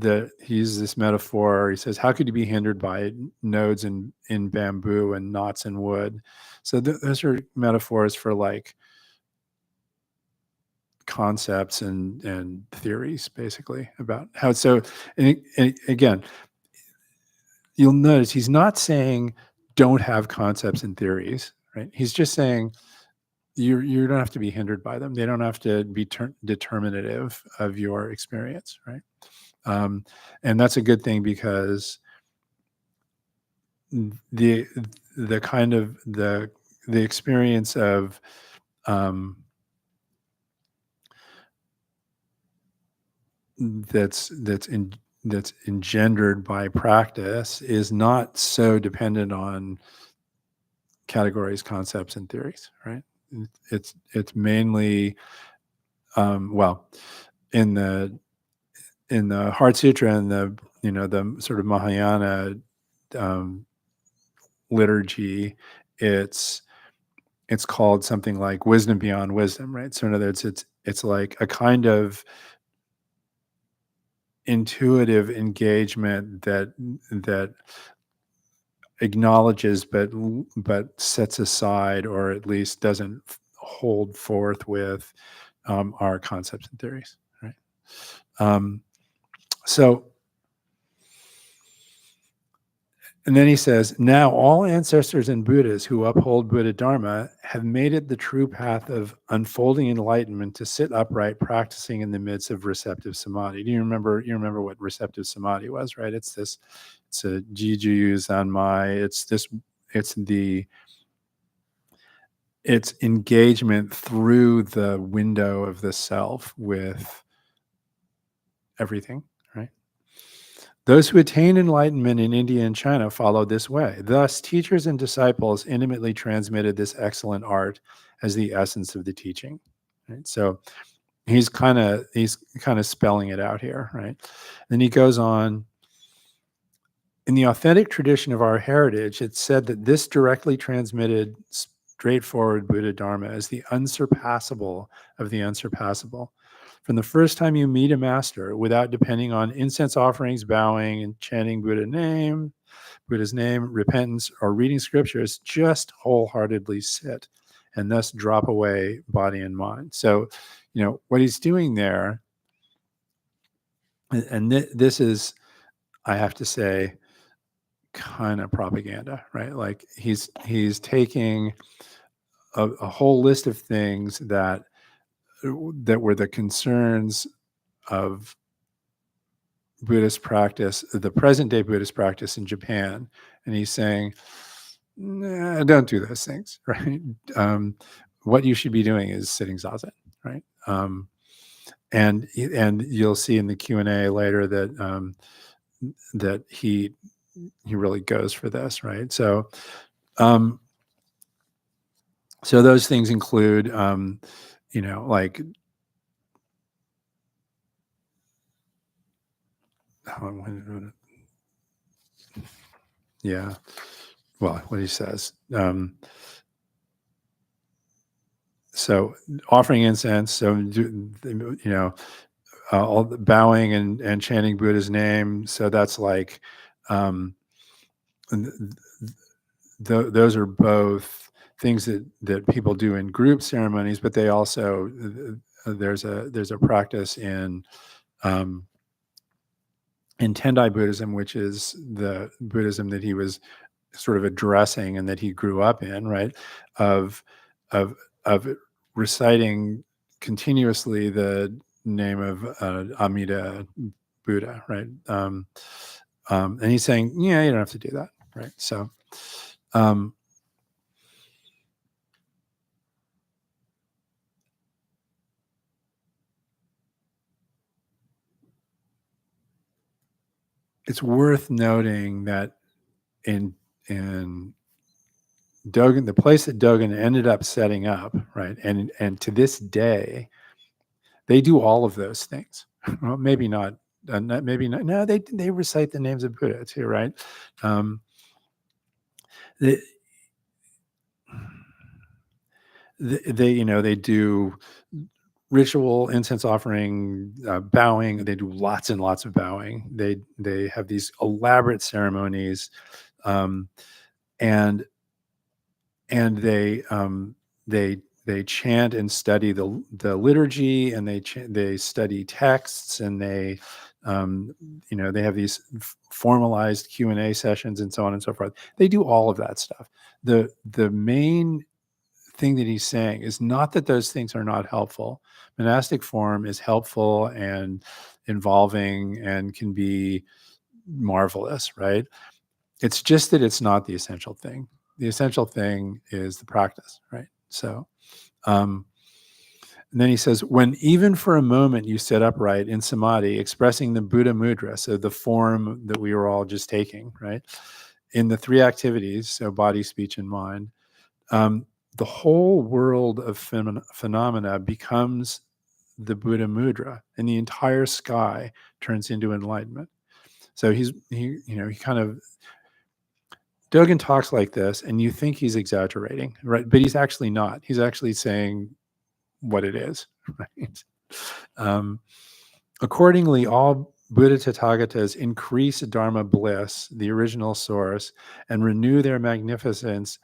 uses this metaphor. He says, how could you be hindered by nodes in bamboo and knots in wood? So those are metaphors for like concepts and theories, basically, about how. So, and again, you'll notice he's not saying don't have concepts and theories, right? He's just saying you don't have to be hindered by them. They don't have to be determinative of your experience, right? And that's a good thing, because the kind of the experience of that's engendered by practice is not so dependent on categories, concepts, and theories, right? It's mainly in the Heart Sutra and the sort of Mahayana liturgy, it's called something like wisdom beyond wisdom, right? So in other words, it's like a kind of intuitive engagement that acknowledges but sets aside, or at least doesn't hold forth with our concepts and theories, right? So, and then he says, now all ancestors and Buddhas who uphold Buddha Dharma have made it the true path of unfolding enlightenment to sit upright, practicing in the midst of receptive samadhi. Do you remember? You remember what receptive samadhi was, right? It's a Jiju Zanmai. It's engagement through the window of the self with everything, right? Those who attain enlightenment in India and China followed this way. Thus, teachers and disciples intimately transmitted this excellent art as the essence of the teaching. Right? So he's kind of spelling it out here, right? Then he goes on. In the authentic tradition of our heritage, it's said that this directly transmitted straightforward Buddha Dharma is the unsurpassable of the unsurpassable. From the first time you meet a master, without depending on incense offerings, bowing, and chanting Buddha's name, repentance, or reading scriptures, just wholeheartedly sit and thus drop away body and mind. So, what he's doing there, and this is, I have to say, kind of propaganda, right? Like he's taking a whole list of things that were the concerns of Buddhist practice, the present day Buddhist practice in Japan, and he's saying, nah, don't do those things, right? What you should be doing is sitting zazen, right? And you'll see in the Q&A later that that he really goes for this, right? So so those things include like yeah, well, what he says. So offering incense, so all the bowing and chanting Buddha's name. So that's like those are both things that people do in group ceremonies, but they also there's a practice in Tendai Buddhism, which is the Buddhism that he was sort of addressing and that he grew up in, right? Of reciting continuously the name of Amida Buddha, right? And he's saying, yeah, you don't have to do that, right? So, it's worth noting that in Dogen, the place that Dogen ended up setting up, right, and to this day, they do all of those things. Well, maybe not. Maybe not. No, they recite the names of Buddha too, right? They do ritual incense offering, bowing. They do lots and lots of bowing. They have these elaborate ceremonies, and they chant and study the liturgy, and they study texts, and they have these formalized Q&A sessions and so on and so forth. They do all of that stuff. The main thing that he's saying is not that those things are not helpful. Monastic form is helpful and involving and can be marvelous, right? It's just that it's not the essential thing. The essential thing is the practice, right? So, and then he says, when even for a moment you sit upright in samadhi, expressing the Buddha mudra, so the form that we were all just taking, right? In the three activities, so body, speech, and mind, the whole world of phenomena becomes the Buddha mudra, and the entire sky turns into enlightenment. So he kind of, Dogen talks like this, and you think he's exaggerating, right? But he's actually not. He's actually saying what it is, right? Accordingly, all Buddha Tathagatas increase Dharma bliss, the original source, and renew their magnificence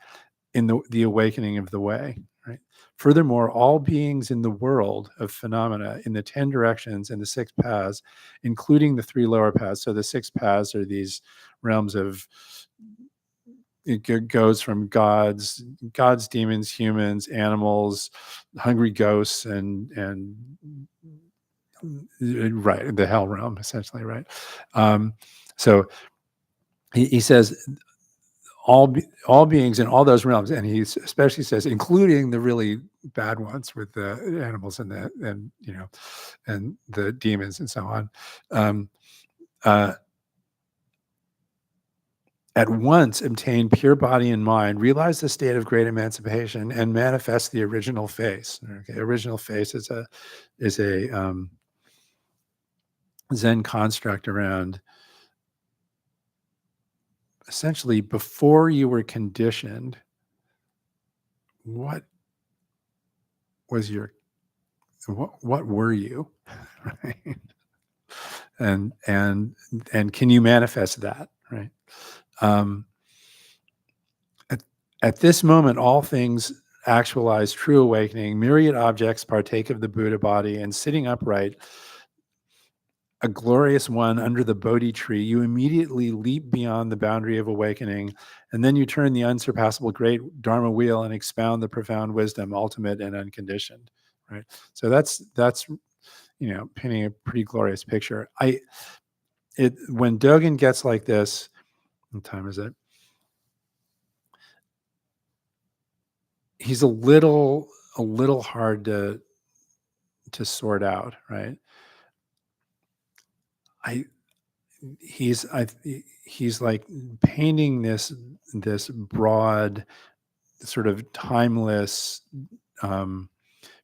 in the awakening of the way, right? Furthermore, all beings in the world of phenomena, in the 10 directions and the 6 paths, including the 3 lower paths. So the 6 paths are these realms of, it goes from gods, demons, humans, animals, hungry ghosts, and right, the hell realm, essentially, right? So he says all beings in all those realms, and he especially says, including the really bad ones with the animals and the demons and so on, at once obtain pure body and mind, realize the state of great emancipation, and manifest the original face. Okay, original face is a Zen construct around, essentially, before you were conditioned, what was your, what were you, right? And can you manifest that, right? At this moment, all things actualize true awakening. Myriad objects partake of the Buddha body, and sitting upright, a glorious one under the Bodhi tree, you immediately leap beyond the boundary of awakening, and then you turn the unsurpassable great Dharma wheel and expound the profound wisdom, ultimate and unconditioned. Right. So that's painting a pretty glorious picture. When Dogen gets like this, what time is it? He's a little hard to sort out, right? He's like painting this broad, sort of timeless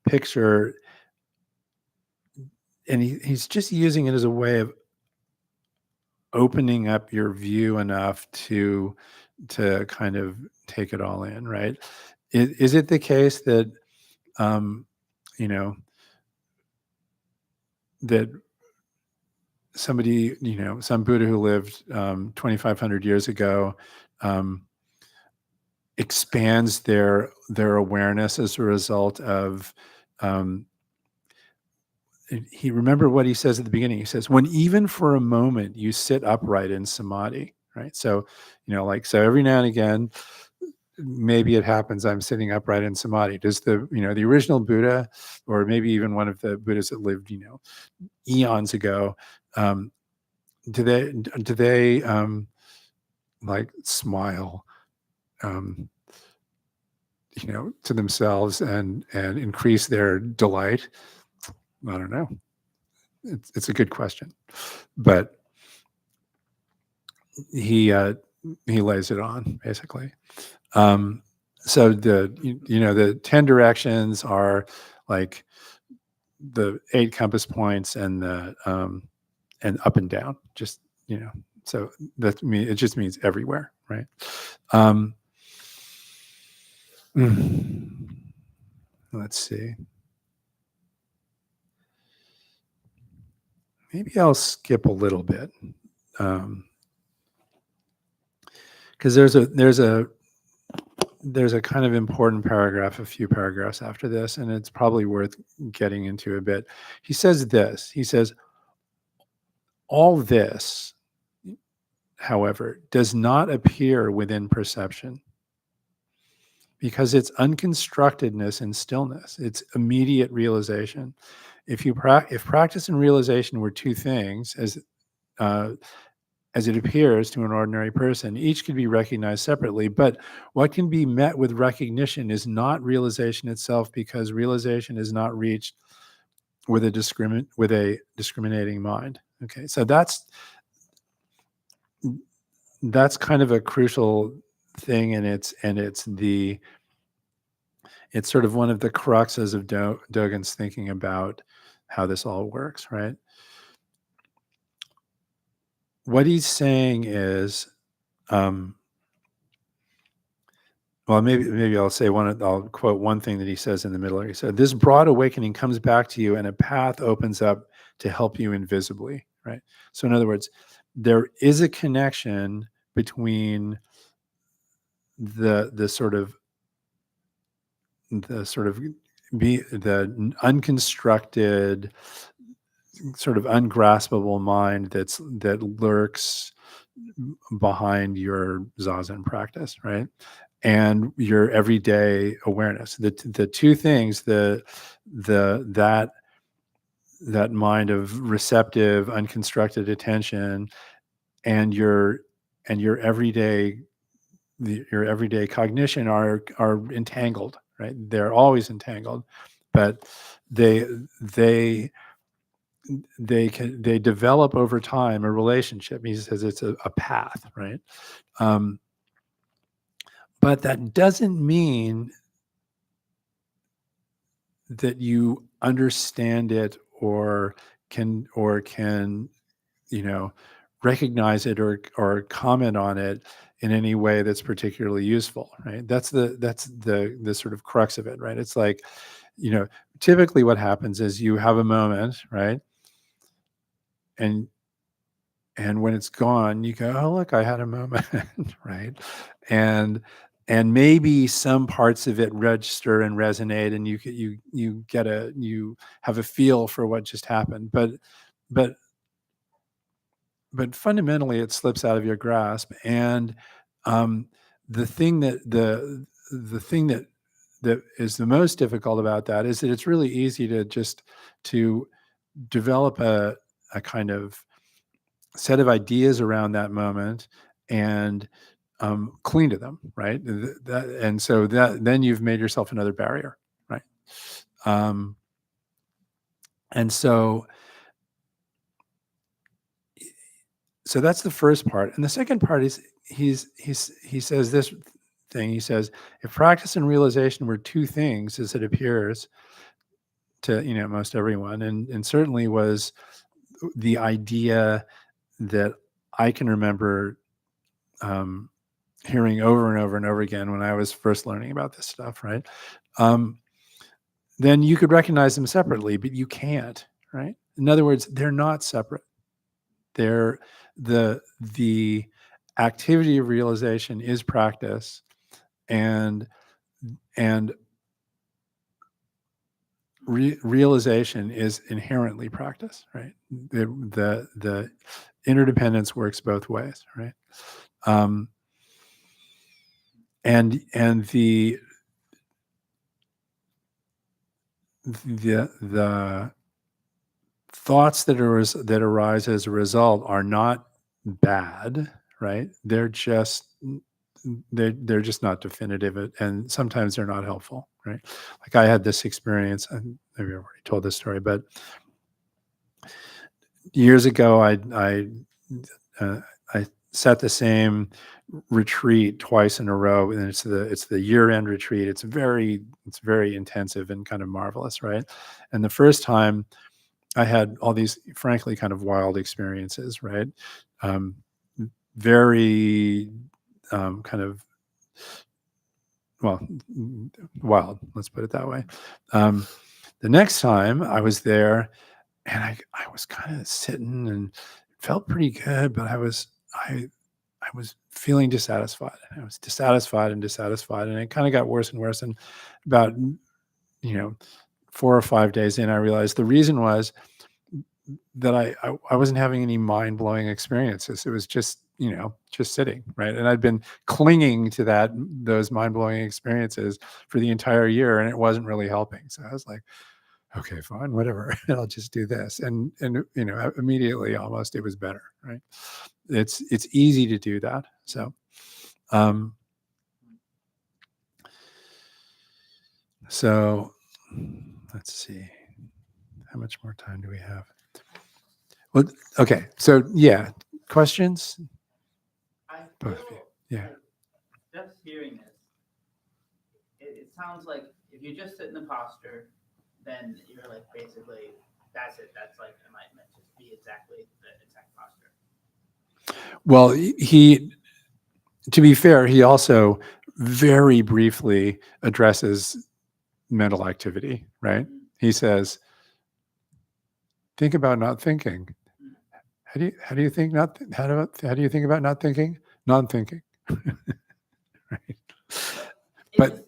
picture, and he's just using it as a way of opening up your view enough to kind of take it all in, right? Is it the case that that somebody, some Buddha who lived 2,500 years ago expands their awareness as a result of, remember what he says at the beginning. He says, when even for a moment you sit upright in samadhi, right? So, so every now and again, maybe it happens I'm sitting upright in samadhi. Does the original Buddha, or maybe even one of the Buddhas that lived, eons ago, do they like smile, to themselves and increase their delight? I don't know. It's a good question, but he lays it on basically. So the 10 directions are like the 8 compass points and the and up and down, just so that it just means everywhere, right? Let's see. Maybe I'll skip a little bit, because there's a kind of important paragraph, a few paragraphs after this, and it's probably worth getting into a bit. He says this. He says, all this, however, does not appear within perception, because it's unconstructedness and stillness. It's immediate realization. If practice and realization were two things, as it appears to an ordinary person, each could be recognized separately. But what can be met with recognition is not realization itself, because realization is not reached with a discriminating mind. Okay, so that's kind of a crucial thing, and it's sort of one of the cruxes of Dogen's thinking about how this all works, right? What he's saying is, well, maybe I'll quote one thing that he says in the middle. He said, "This broad awakening comes back to you, and a path opens up to help you invisibly." Right. So, in other words, there is a connection between the sort of the unconstructed, sort of ungraspable mind that lurks behind your Zazen practice, right? And your everyday awareness. The two things, that mind of receptive, unconstructed attention, and your everyday cognition are entangled, right? They're always entangled, but they develop over time a relationship. He says it's a path, right? But that doesn't mean that you understand it or can recognize it or comment on it in any way that's particularly useful, right? That's the sort of crux of it, right? It's like, typically what happens is you have a moment, right? And when it's gone, you go, "Oh, look, I had a moment," right? And maybe some parts of it register and resonate, and you have a feel for what just happened. But fundamentally, it slips out of your grasp. And the thing that is the most difficult about that is that it's really easy to develop a kind of set of ideas around that moment and cling to them, right? And so then you've made yourself another barrier, right? And so that's the first part. And the second part is he says this thing. He says, if practice and realization were two things, as it appears to most everyone, and certainly was the idea that I can remember hearing over and over and over again when I was first learning about this stuff, right? Then you could recognize them separately, but you can't, right? In other words, they're not separate. They're the activity of realization is practice, and realization is inherently practice, right? The interdependence works both ways, right? And the thoughts that arise as a result are not bad, right? They're just not definitive, and sometimes they're not helpful, right? Like I had this experience, and maybe I've already told this story, but years ago, I set the same retreat twice in a row, and it's the year-end retreat. It's very intensive and kind of marvelous, right? And the first time, I had all these, frankly, kind of wild experiences, right? Very kind of, well, wild, let's put it that way. The next time I was there, and I was kind of sitting and it felt pretty good, but I was feeling dissatisfied. I was dissatisfied, and it kind of got worse and worse. And about 4 or 5 days in, I realized the reason was that I wasn't having any mind-blowing experiences. It was just sitting, right? And I'd been clinging to those mind-blowing experiences for the entire year, and it wasn't really helping. So I was like, okay, fine, whatever. I'll just do this. And immediately almost it was better, right? It's easy to do that. So let's see. How much more time do we have? Well, okay. So yeah, questions? I Both of you. Yeah. like, just hearing this, it sounds like if you just sit in the posture, then you're like basically that's it. That's like enlightenment. Just be exactly the exact posture. Well, to be fair, he also very briefly addresses mental activity, right? He says, think about not thinking. How do you think not how do you think about not thinking? Non-thinking. Right. But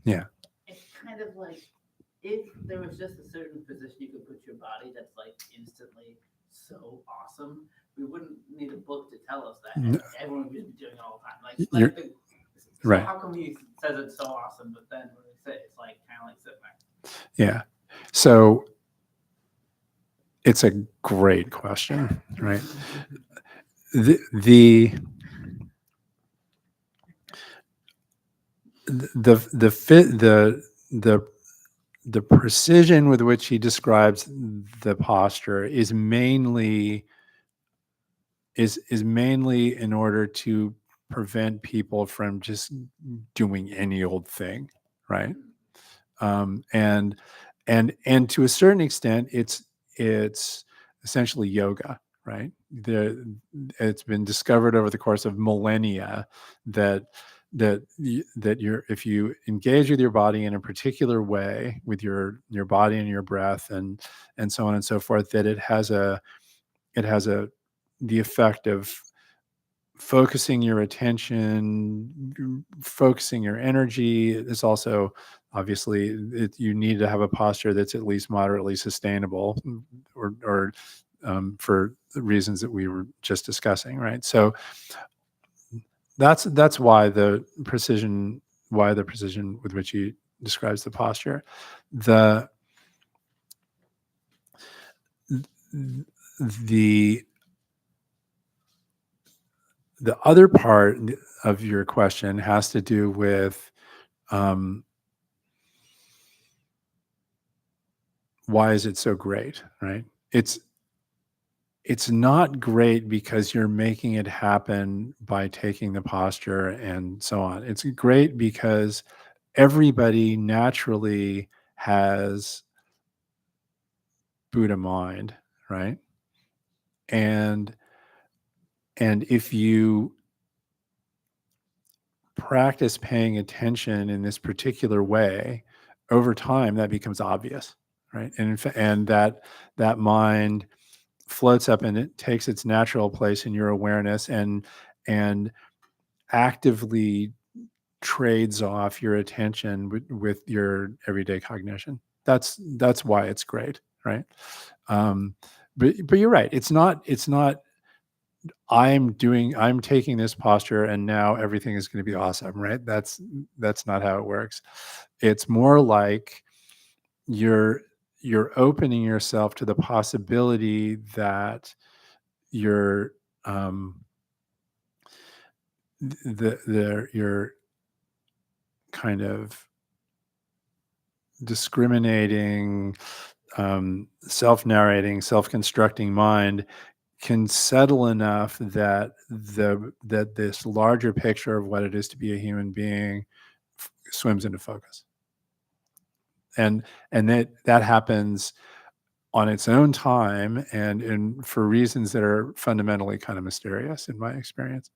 yeah. It's kind of like if there was just a certain position you could put your body that's like instantly so awesome, we wouldn't need a book to tell us that. No. Everyone would be doing it all the time. You're- So right. how come he says it's so awesome, but then when we say it, it's like kind of like sitting there. Yeah. So it's a great question, right? The precision with which he describes the posture is mainly in order to prevent people from just doing any old thing, right? And to a certain extent, it's essentially yoga, right? It's been discovered over the course of millennia that if you engage with your body in a particular way, with your body and your breath and so on and so forth, that it has the effect of focusing your attention, focusing your energy. It's also obviously you need to have a posture that's at least moderately sustainable, or for the reasons that we were just discussing, right? So that's why the precision with which he describes the posture. The other part of your question has to do with why is it so great, right? It's not great because you're making it happen by taking the posture and so on. It's great because everybody naturally has Buddha mind, right? And if you practice paying attention in this particular way, over time that becomes obvious, right? And that mind floats up and it takes its natural place in your awareness and actively trades off your attention with your everyday cognition. That's why it's great, right? But you're right. It's not I'm taking this posture and now everything is going to be awesome, right? That's not how it works. It's more like you're opening yourself to the possibility that you're your kind of discriminating, self-narrating, self-constructing mind can settle enough that this larger picture of what it is to be a human being swims into focus. And that happens on its own time and for reasons that are fundamentally kind of mysterious in my experience.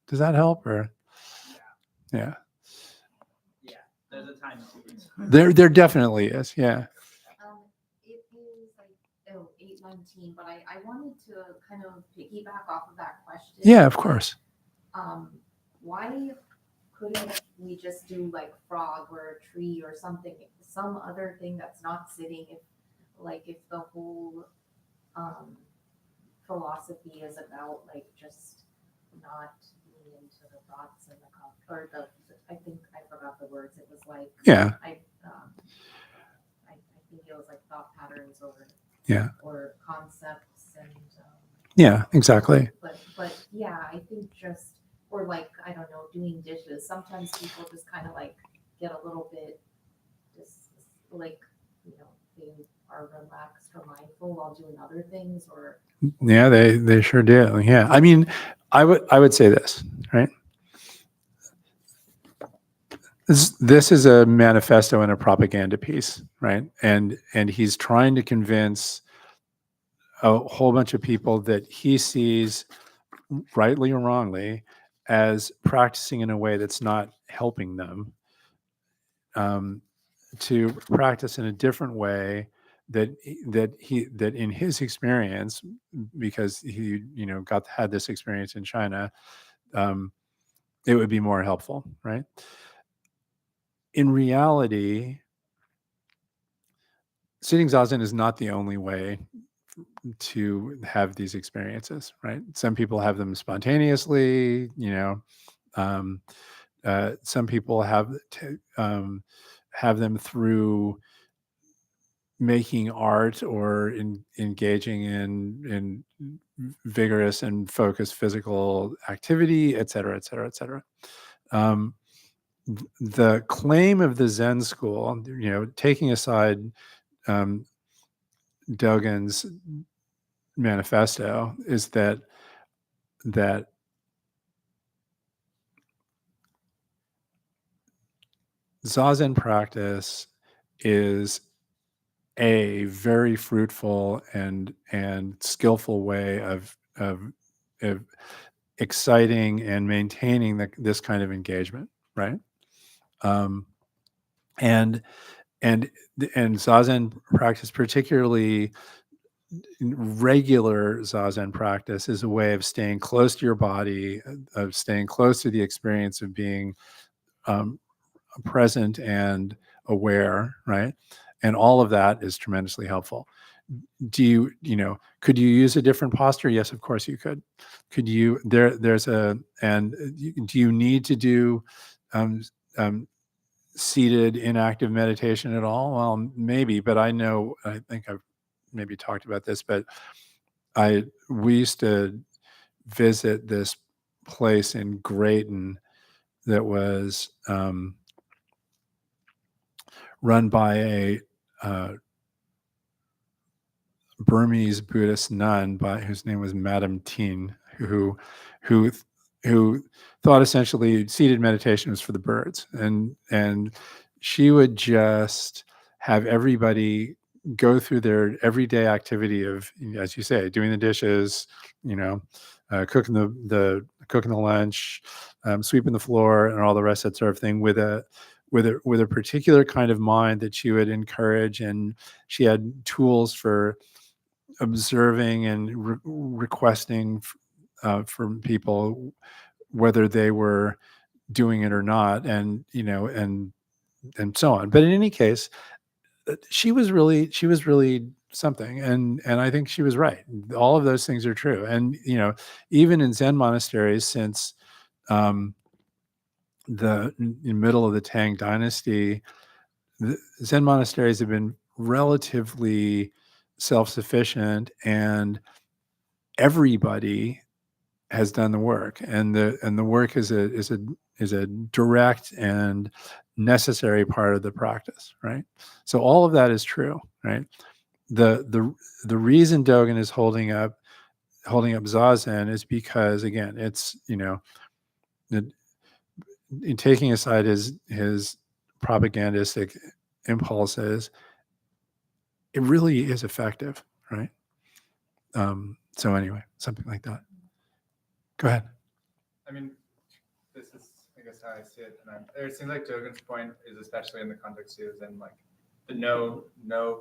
Does that help? Or yeah. There's a time sequence. There definitely is. Yeah. It is like 8:19, but I wanted to kind of piggyback off of that question. Yeah, of course. Why couldn't we just do like frog or a tree or something, some other thing that's not sitting? If the whole philosophy is about like just not being into the thoughts and I think I forgot the words. It was like I think it was like thought patterns or concepts and yeah, exactly. But yeah, I think just or like I don't know, doing dishes. Sometimes people just kind of like get a little bit just like they are relaxed or mindful while doing other things or yeah, they sure do. Yeah, I mean, I would say this, right? This is a manifesto and a propaganda piece, right? And he's trying to convince a whole bunch of people that he sees, rightly or wrongly, as practicing in a way that's not helping them, to practice in a different way that in his experience, because he had this experience in China, it would be more helpful, right? In reality, sitting zazen is not the only way to have these experiences, right? Some people have them spontaneously, some people have them through making art or engaging in vigorous and focused physical activity, et cetera, et cetera, et cetera. The claim of the Zen school, taking aside Dogen's manifesto, is that zazen practice is a very fruitful and skillful way of exciting and maintaining this kind of engagement, right? And zazen practice, particularly regular zazen practice, is a way of staying close to your body, of staying close to the experience of being present and aware, right? And all of that is tremendously helpful. Could you use a different posture? Yes, of course you could. Do you need to do seated inactive meditation at all? Well, maybe, but I think I've maybe talked about this, but we used to visit this place in Grayton that was run by a Burmese Buddhist nun whose name was Madame Teen, who thought essentially seated meditation was for the birds, and she would just have everybody go through their everyday activity of, as you say, doing the dishes, cooking the lunch, sweeping the floor, and all the rest of that sort of thing, with a particular kind of mind that she would encourage. And she had tools for observing and requesting from people whether they were doing it or not, and so on. But in any case, she was really something, and I think she was right. All of those things are true. And even in Zen monasteries, since the middle of the Tang Dynasty, the Zen monasteries have been relatively self-sufficient, and everybody has done the work, and the work is a direct and necessary part of the practice, right? So all of that is true, right? The reason Dogen is holding up zazen is because, again, it's in taking aside his propagandistic impulses, it really is effective, right? So anyway, something like that. Go ahead. I mean, this is, I guess, how I see it. And it seems like Dogen's point is, especially in the context he was in, like, the no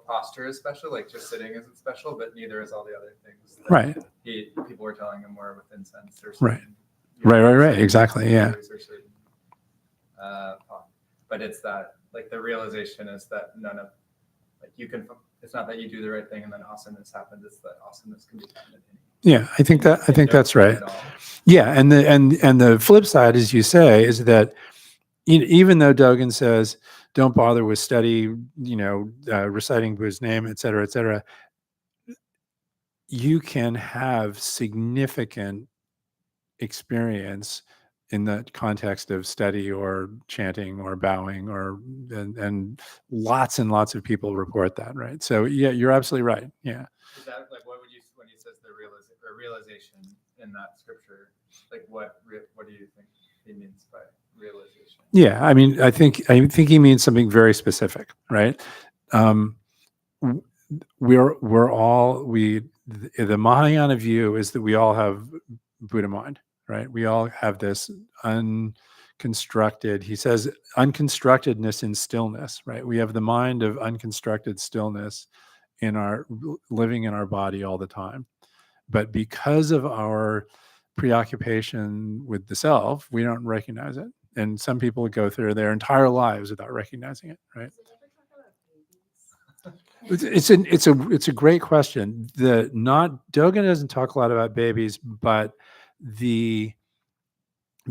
posture is special, like just sitting isn't special, but neither is all the other things. Right. People were telling him were within sense or certain, right. Exactly. Yeah. Certain, but it's that, like, the realization is that none of, like, it's not that you do the right thing and then awesomeness happens. It's that awesomeness can be found in any. Yeah, I think that's right. Yeah, and the flip side, as you say, is that even though Dogen says don't bother with study, reciting Buddha's name, et cetera, you can have significant experience in the context of study or chanting or bowing, and lots and lots of people report that, right? So yeah, you're absolutely right. Yeah. Is that, like, what would you, when he says the realization in that scripture, like, what do you think? he means by realization. Yeah, I mean, I think he means something very specific, right? W- the Mahayana view is that we all have Buddha mind, right? We all have this unconstructed, he says, unconstructedness in stillness, right? We have the mind of unconstructed stillness in our living in our body all the time. But because of our preoccupation with the self, we don't recognize it. And some people go through their entire lives without recognizing it, right? It's a great question. Dogen doesn't talk a lot about babies, but the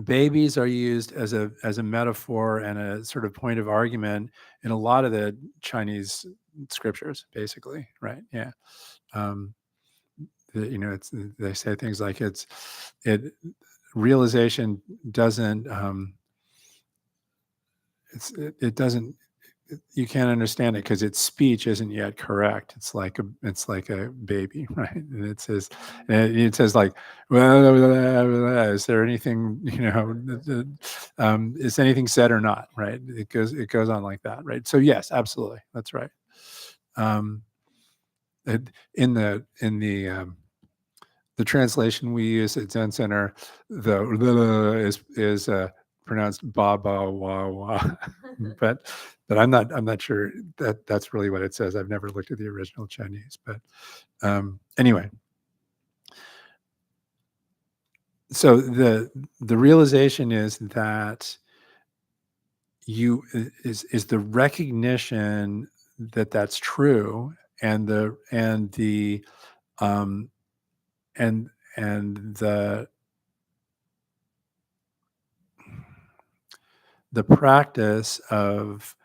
babies are used as a metaphor and a sort of point of argument in a lot of the Chinese scriptures, basically, right? Yeah. They say things like realization doesn't it doesn't, you can't understand it because its speech isn't yet correct. It's like a baby, right? And it says like, well, is there anything, is anything said or not, right? It goes on like that, right? So yes, absolutely, that's right. In the translation we use at Zen Center, the is pronounced ba ba wa wa, but I'm not sure that that's really what it says. I've never looked at the original Chinese, but anyway. So the realization is that is the recognition that that's true, and the practice of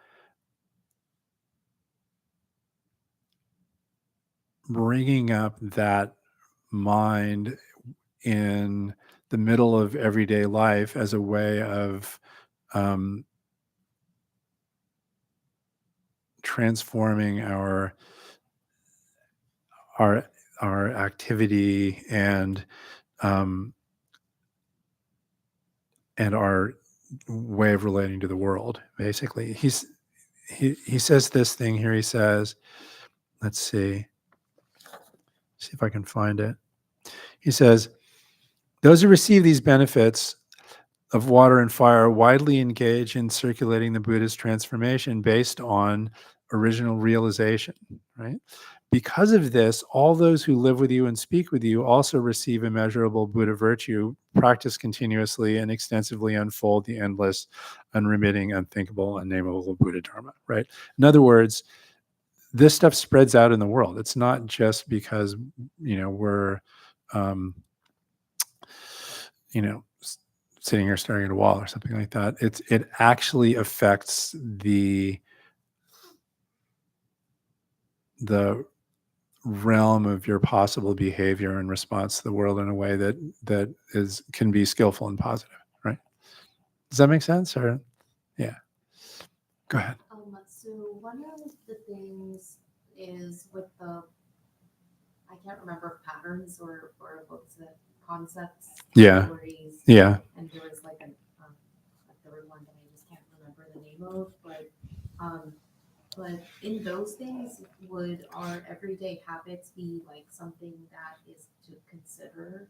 bringing up that mind in the middle of everyday life as a way of transforming our activity and our way of relating to the world. Basically, he says this thing here. He says, let's see if I can find it. He says, those who receive these benefits of water and fire widely engage in circulating the Buddhist transformation based on original realization, right? Because of this, all those who live with you and speak with you also receive immeasurable Buddha virtue, practice continuously, and extensively unfold the endless, unremitting, unthinkable, unnameable Buddha Dharma, right? In other words, this stuff spreads out in the world. It's not just because, we're, sitting here staring at a wall or something like that. It actually affects the realm of your possible behavior in response to the world in a way that can be skillful and positive, right? Does that make sense? Or yeah, go ahead. So one of the things is with I can't remember patterns or books that concepts, Yeah. stories. Yeah. And there was like a third one that I just can't remember the name of, but in those things, would our everyday habits be like something that is to consider?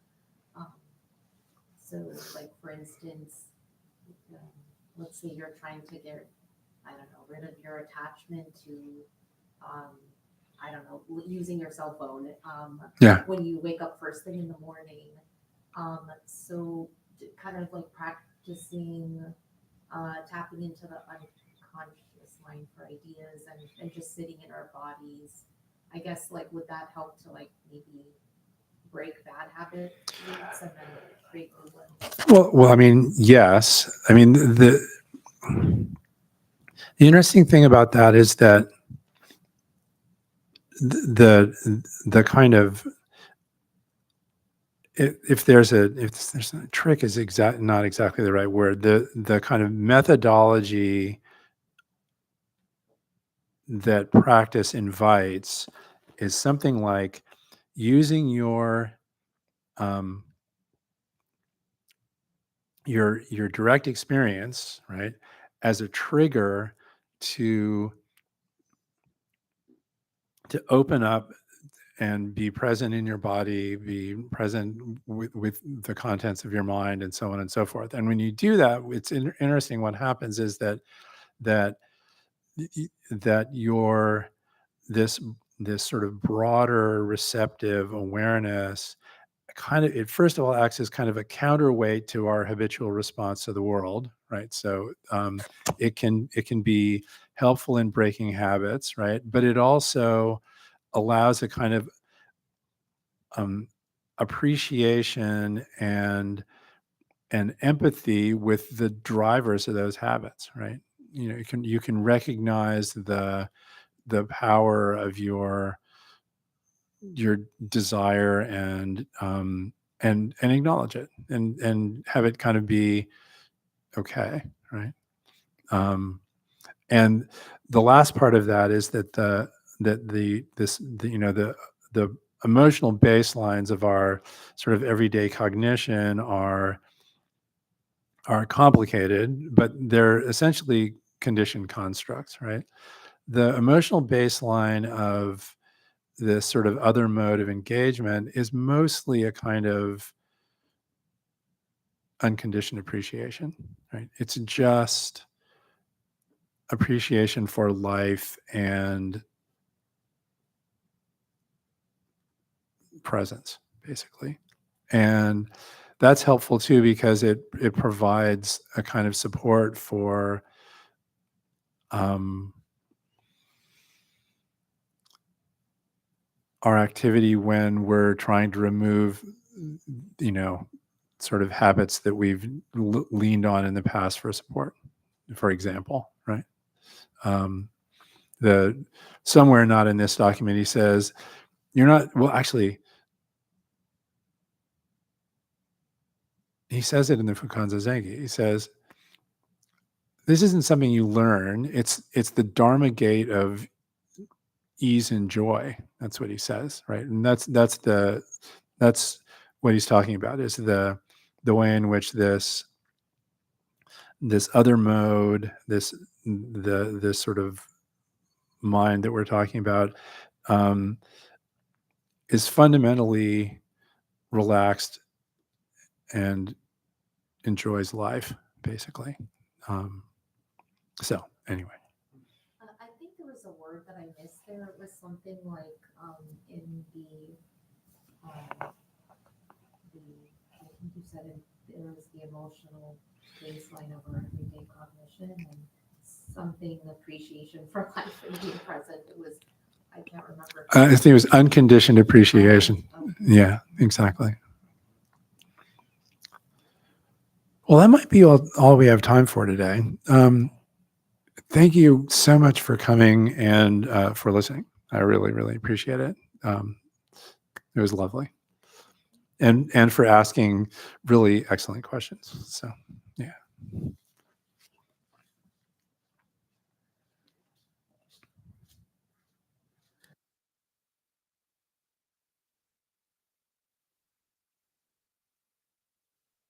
So like, for instance, let's say you're trying to get, rid of your attachment to, using your cell phone. Yeah. When you wake up first thing in the morning. So kind of like practicing, tapping into the unconscious mind for ideas and just sitting in our bodies. I guess like, would that help to like maybe break bad habits and then create new ones? Well, I mean, yes. I mean, the interesting thing about that is that the kind of, if there's a trick is not exactly the right word. The kind of methodology that practice invites is something like using your your direct experience, right, as a trigger to open up and be present in your body, be present with the contents of your mind, and so on and so forth. And when you do that, it's interesting. What happens is that your this sort of broader receptive awareness kind of, it first of all acts as kind of a counterweight to our habitual response to the world, right? So it can be helpful in breaking habits, right? But it also allows a kind of appreciation and empathy with the drivers of those habits, right? You can recognize the power of your desire and acknowledge it and have it kind of be okay, right? And the last part of that is that the emotional baselines of our sort of everyday cognition are complicated, but they're essentially conditioned constructs, right? The emotional baseline of this sort of other mode of engagement is mostly a kind of unconditioned appreciation, right? It's just appreciation for life and presence, basically. And that's helpful too, because it provides a kind of support for our activity when we're trying to remove, sort of habits that we've leaned on in the past for support, for example, right? Somewhere not in this document, he says, you're not, well, actually, he says it in the Fukanza Zengi. He says, this isn't something you learn. It's the Dharma gate of ease and joy. That's what he says, right? And that's what he's talking about, is the way in which this other mode, this sort of mind that we're talking about, is fundamentally relaxed and enjoys life, basically. So anyway. I think there was a word that I missed there. It was something like in I think you said there was the emotional baseline of our everyday cognition and something appreciation for life and being present. It was, I can't remember. I think it was unconditioned appreciation. Okay. Yeah, exactly. Well, that might be all we have time for today. Thank you so much for coming and for listening. I really, really appreciate it. It was lovely. And for asking really excellent questions. So.